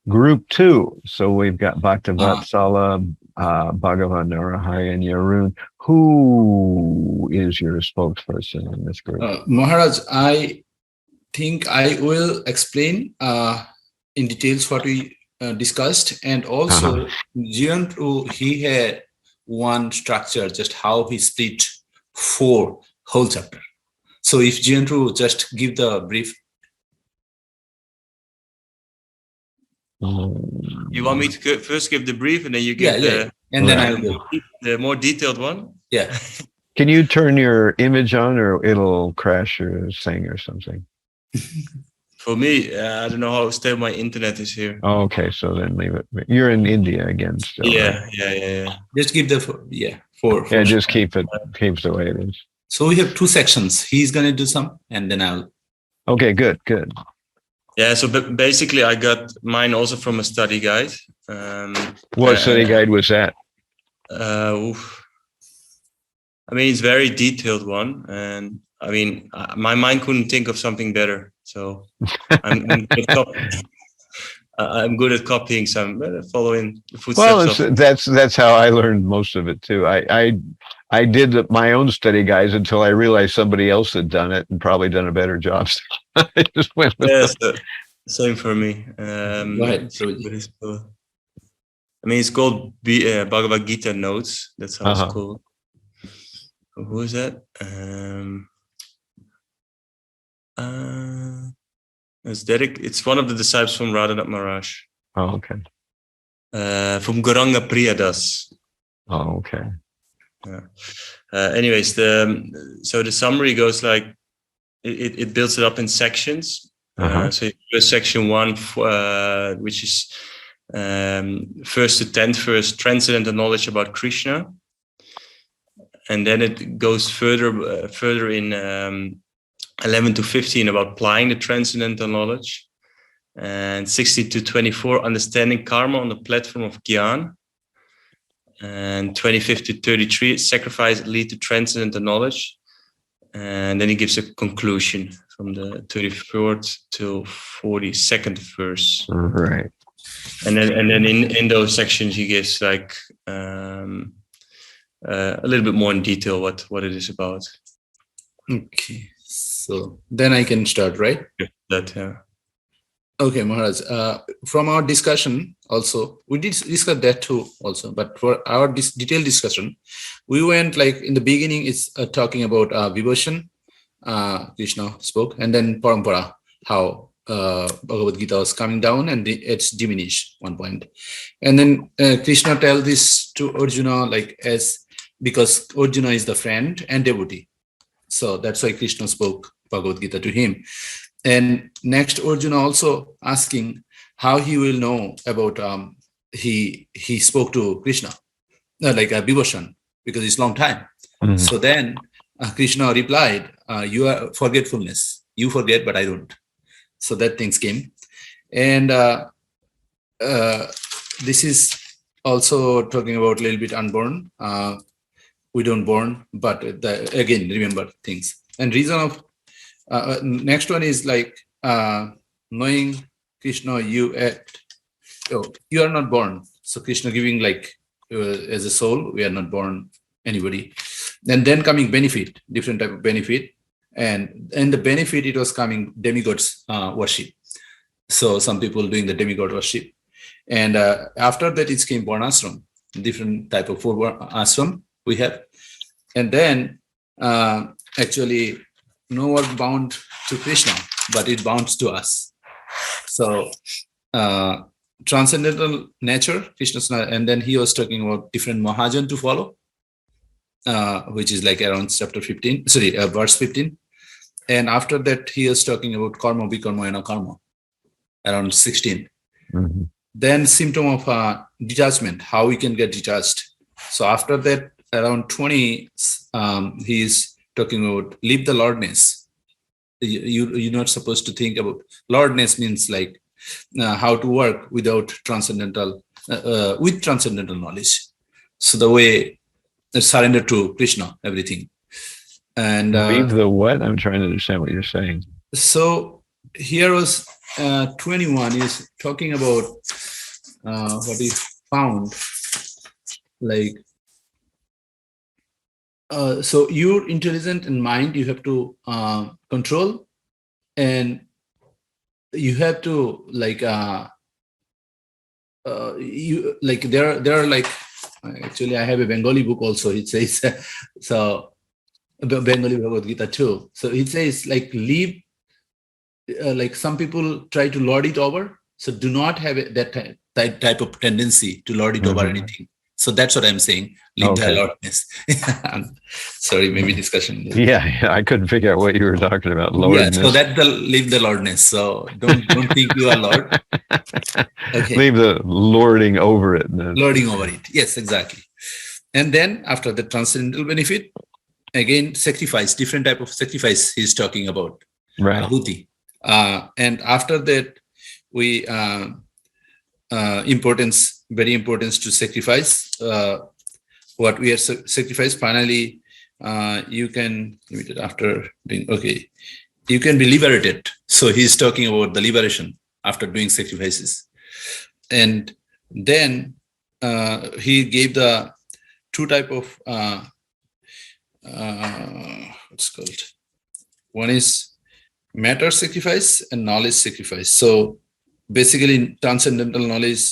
group 2. So we've got Bhaktavatsala, Bhagavan Narahari, and Yarun. Who is your spokesperson in this group? Maharaj, I think I will explain in details what we discussed, and also Jiyantru, he had one structure, just how he split 4 whole chapter. So if Jiyantru just give the brief. You want me to first give the brief, and then you give and then I'll go the more detailed one? Yeah. Can you turn your image on, or it'll crash your thing or something? For me, I don't know how stable my internet is here. Oh, okay, so then leave it. You're in India again still, Yeah, right? yeah. Just keep the four. Yeah, just keep it the way it is. So we have two sections. He's gonna do some, and then I'll. Okay, good. Yeah, so basically I got mine also from a study guide. What study guide was that? I mean, it's a very detailed one, and I mean, my mind couldn't think of something better. So I'm good at copying some, following the footsteps. Well, that's how I learned most of it too. I did my own study guides until I realized somebody else had done it and probably done a better job. I just went with same for me. Go ahead. I mean, it's called Bhagavad Gita Notes. That's how it's called. Who is that? It's Derek. It's one of the disciples from Radhanath Maharaj. Oh, okay. From Gauranga Priyadas. Oh, okay. Yeah. Anyways, so the summary goes like it builds it up in sections. So you do section 1, which is first to 10th verse, transcendental knowledge about Krishna. And then it goes further in 11 to 15 about applying the transcendental knowledge, and 16 to 24 understanding karma on the platform of Gyan, and 25 to 33 sacrifice lead to transcendental knowledge, and then he gives a conclusion from the 34th to 42nd verse. Right. And then in those sections he gives like a little bit more in detail what it is about. Okay, so then I can start, right? Yeah. Okay, Maharaj. From our discussion, also we did discuss that too, also. But for our detailed discussion, we went like in the beginning. It's talking about Vibhushan. Krishna spoke, and then Parampara, how Bhagavad Gita was coming down and it's diminished one point, and then Krishna tell this to Arjuna because Arjuna is the friend and devotee, so that's why Krishna spoke Bhagavad Gita to him. And next Arjuna also asking how he will know about he spoke to Krishna Vibhushan because it's long time. So then Krishna replied, you are forgetfulness, you forget but I don't. So that things came. And this is also talking about a little bit unborn. We don't born, but again, remember things. And reason of next one is like knowing Krishna, you are not born. So Krishna giving as a soul, we are not born anybody. And then coming benefit, different type of benefit. And the benefit, it was coming demigods worship. So some people doing the demigod worship. And after that, it came Varnashram, different type of 4 ashram we have. And then actually no work bound to Krishna, but it bounds to us. So transcendental nature, Krishna's, and then he was talking about different Mahajan to follow, which is like around chapter 15, verse 15. And after that, he is talking about karma, bikarma, and akarma, around 16. Then symptom of detachment, how we can get detached. So after that, around 20, he is talking about leave the Lordness. You're not supposed to think about Lordness means like how to work without transcendental, with transcendental knowledge. So the way surrender to Krishna, everything. And leave the what? I'm trying to understand what you're saying. So here was 21 is talking about what he found, like so your intelligence and mind you have to control, and you have to you like there are like actually I have a Bengali book also. It says so Bengali Bhagavad Gita too. So it says like leave, like some people try to lord it over. So do not have that type of tendency to lord it over anything. So that's what I'm saying. Leave the Lordness. Sorry, maybe discussion. Yeah, I couldn't figure out what you were talking about. Lordness. Yeah, so that's the leave the Lordness. So don't think you are Lord. Okay. Leave the lording over it. Lording over it. Yes, exactly. And then after the transcendental benefit, again, sacrifice, different type of sacrifice he's talking about. Right. Ahuti. And after that, we very importance to sacrifice what we are sacrificed. Finally, you can after doing you can be liberated. So he's talking about the liberation after doing sacrifices. And then he gave the two type of what's called. One is matter sacrifice and knowledge sacrifice. So basically, transcendental knowledge,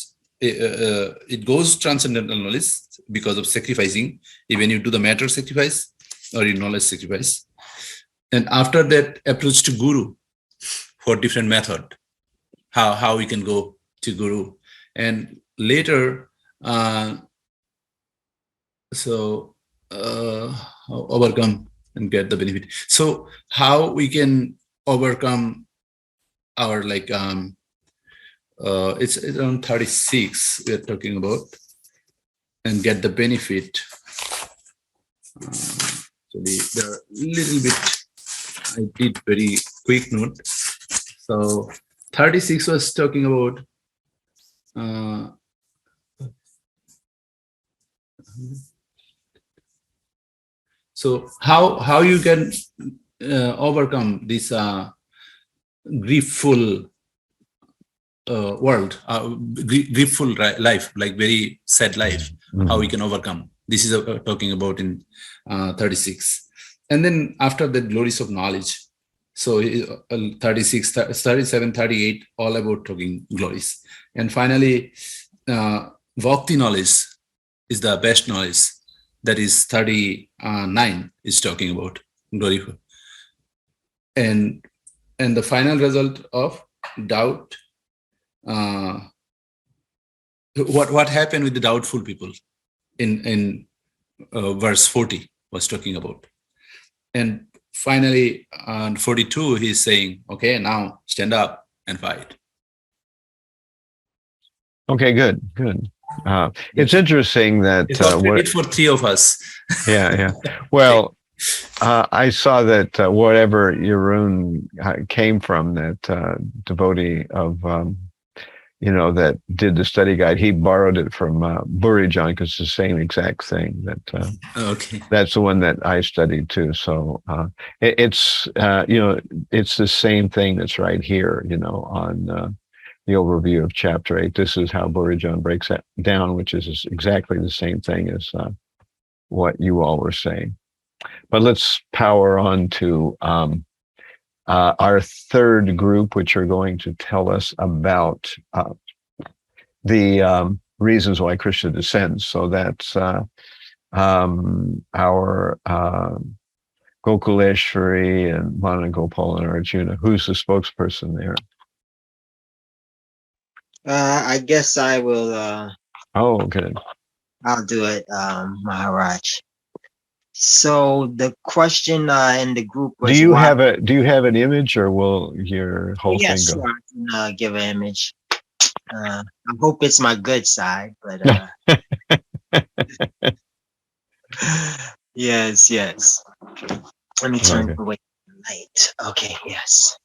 it goes transcendental knowledge because of sacrificing. Even you do the matter sacrifice or your knowledge sacrifice. And after that, approach to Guru for different method, how we can go to Guru. And later, overcome and get the benefit. So how we can overcome our it's around 36 we're talking about and get the benefit. So there are a little bit, I did very quick note. So 36 was talking about so how you can overcome this griefful world, griefful life, like very sad life, how we can overcome. This is talking about in 36. And then after the glories of knowledge, so 36, 37, 38, all about talking glories. And finally, Bhakti knowledge is the best knowledge. That is 39 is talking about glory. And the final result of doubt, what happened with the doubtful people in verse 40 was talking about. And finally on 42 he's saying, okay, now stand up and fight. Okay, good. It's interesting that it was for three of us. Yeah. Well, I saw that whatever Jeroen came from, that devotee of that did the study guide, he borrowed it from Burijan, because it's the same exact thing. That's the one that I studied too. So it's it's the same thing that's right here, on the overview of chapter 8. This is how Burijan breaks that down, which is exactly the same thing as what you all were saying. But let's power on to our third group, which are going to tell us about the reasons why Krishna descends. So that's our Gokuleshwari and Managopal and Arjuna. Who's the spokesperson there? I guess I will. Oh, good. I'll do it, Maharaj. So the question in the group was: Do you have an image, or will your whole thing go? Sure, I can give an image. I hope it's my good side, but yes. Let me turn away the light. Okay, yes.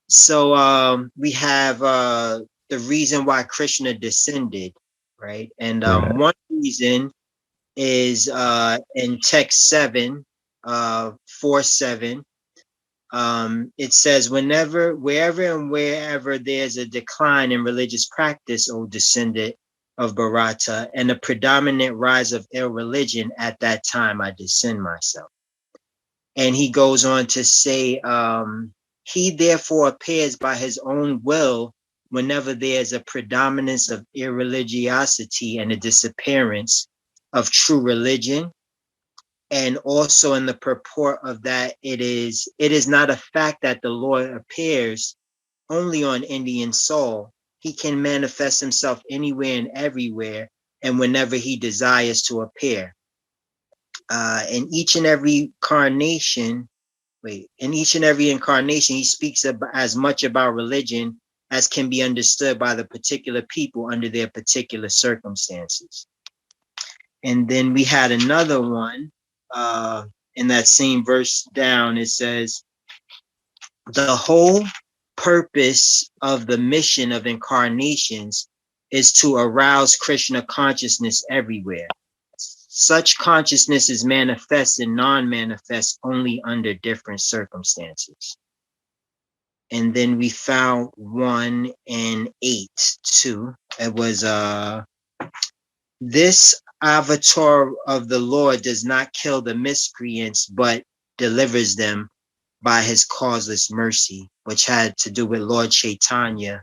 So we have the reason why Krishna descended, right? And one reason is in text 7, 4:7. It says, wherever there's a decline in religious practice, O descendant of Bharata, and a predominant rise of ill religion, at that time I descend myself. And he goes on to say, he therefore appears by his own will whenever there's a predominance of irreligiosity and a disappearance of true religion. And also in the purport of that, it is not a fact that the Lord appears only on Indian soul. He can manifest himself anywhere and everywhere, and whenever he desires to appear. In each and every incarnation, he speaks as much about religion as can be understood by the particular people under their particular circumstances. And then we had another one in that same verse down. It says, the whole purpose of the mission of incarnations is to arouse Krishna consciousness everywhere. Such consciousness is manifest and non-manifest only under different circumstances. And then we found 1 and 8 too. It was this avatar of the Lord does not kill the miscreants, but delivers them by his causeless mercy, which had to do with Lord Caitanya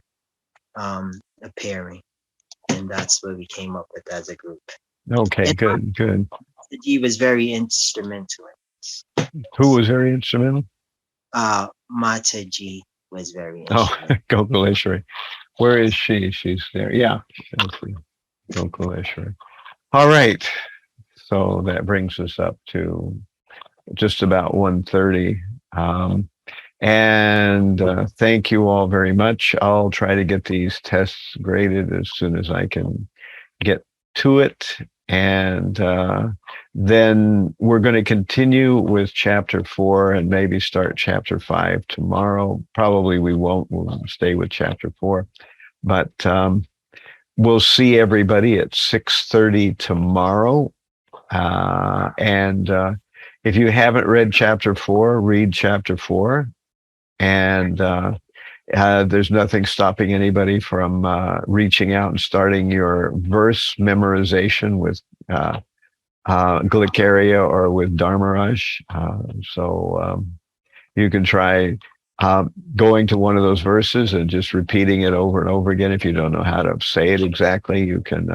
appearing. And that's what we came up with as a group. Okay, and good. He was very instrumental. Who was very instrumental? Mataji was very instrumental. Oh, Gokuleshwari. Where is she? She's there. Yeah. Gokuleshwari. All right. So that brings us up to just about 1:30. Thank you all very much. I'll try to get these tests graded as soon as I can get to it. And then we're going to continue with chapter 4 and maybe start chapter 5 tomorrow. Probably we won't. We'll stay with chapter 4. But we'll see everybody at 6:30 tomorrow. If you haven't read chapter 4, read chapter 4. And there's nothing stopping anybody from reaching out and starting your verse memorization with Glikaria or with Dharmaraj. So you can try going to one of those verses and just repeating it over and over again. If you don't know how to say it exactly, you can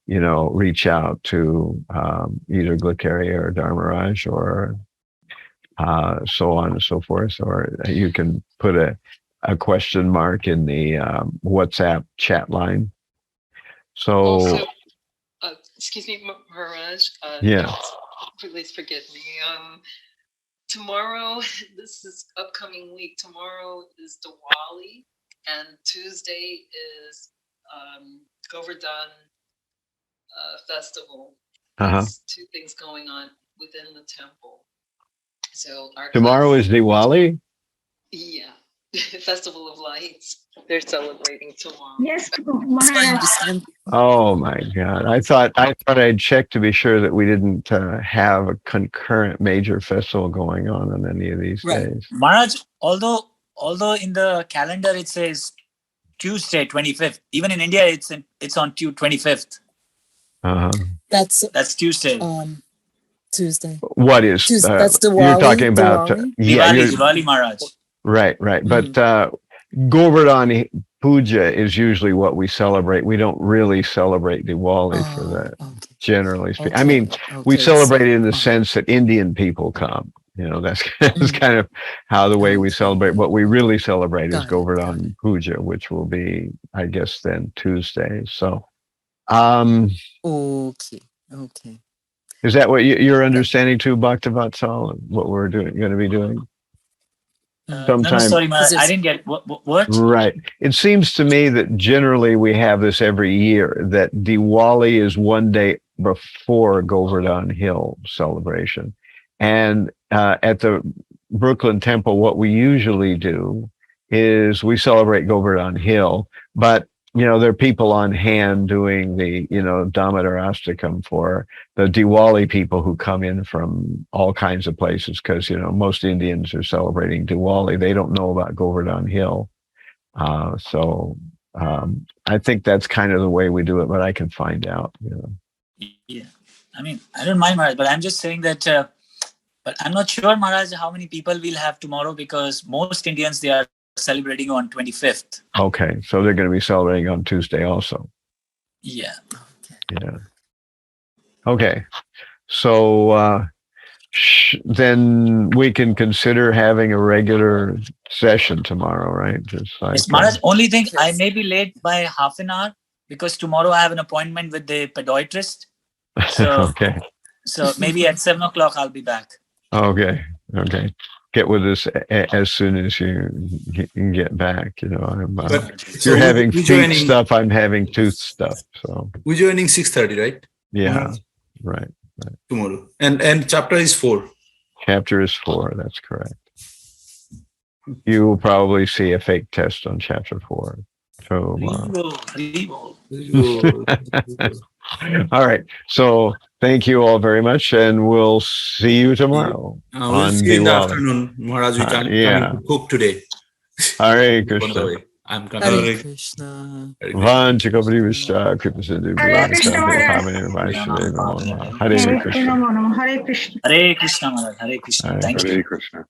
reach out to either Glikaria or Dharmaraj or so on and so forth. Or you can put a question mark in the WhatsApp chat line. So, also, excuse me, Maharaj. Yeah. Please forgive me. Tomorrow, this is upcoming week. Tomorrow is Diwali, and Tuesday is Govardhan festival. There's 2 things going on within the temple. So tomorrow is Diwali? Yeah. Festival of Lights. They're celebrating tomorrow. Yes, Maharaj. Oh my God! I thought I'd check to be sure that we didn't have a concurrent major festival going on any of these days. Maharaj, although in the calendar it says Tuesday 25th, even in India it's on 25th. That's Tuesday. Tuesday. What is Tuesday? That's Diwali. You're talking about Diwali, Maharaj. Right. But Govardhan Puja is usually what we celebrate. We don't really celebrate Diwali for that, generally speaking. I mean, we celebrate it in the sense that Indian people come. That's kind of how the way we celebrate. What we really celebrate is Govardhan Puja, which will be, I guess, then Tuesday. So, Okay. Is that what you're understanding too, Bhaktivatsal? What we're going to be doing? No, sorry, Maharaj, I didn't get what? Right. It seems to me that generally we have this every year, that Diwali is one day before Govardhan Hill celebration. And at the Brooklyn Temple, what we usually do is we celebrate Govardhan Hill, but there are people on hand doing the, Damodar Astakam for the Diwali people who come in from all kinds of places, because, most Indians are celebrating Diwali. They don't know about Govardhan Hill. So I think that's kind of the way we do it, but I can find out. Yeah. I mean, I don't mind, Maharaj, but I'm just saying that, but I'm not sure, Maharaj, how many people we'll have tomorrow, because most Indians, they are celebrating on 25th. Okay, so they're going to be celebrating on Tuesday also. Yeah. Yeah. Okay, so then we can consider having a regular session tomorrow, right? Just like Maharaj, only thing, I may be late by half an hour, because tomorrow I have an appointment with the podiatrist. So, okay. So maybe at 7 o'clock I'll be back. Okay. Okay. Get with us as soon as you can get back. You know, you're having feet stuff. I'm having tooth stuff. So we're joining 6:30, right? Yeah. Right. Tomorrow. And chapter is 4. Chapter is 4. That's correct. You will probably see a fake test on chapter 4. So, all right. So thank you all very much, and we'll see you tomorrow. We'll see you in the afternoon. Maharaj, we can't cook today. Hare Krishna. I'm coming. Hare Krishna. Vanchakapati Vishta Kripa Sindhu Hare Krishna Maharaj. Hare Krishna. Hare Krishna. Hare Krishna Maharaj. Hare Krishna. Thank you. Hare Krishna.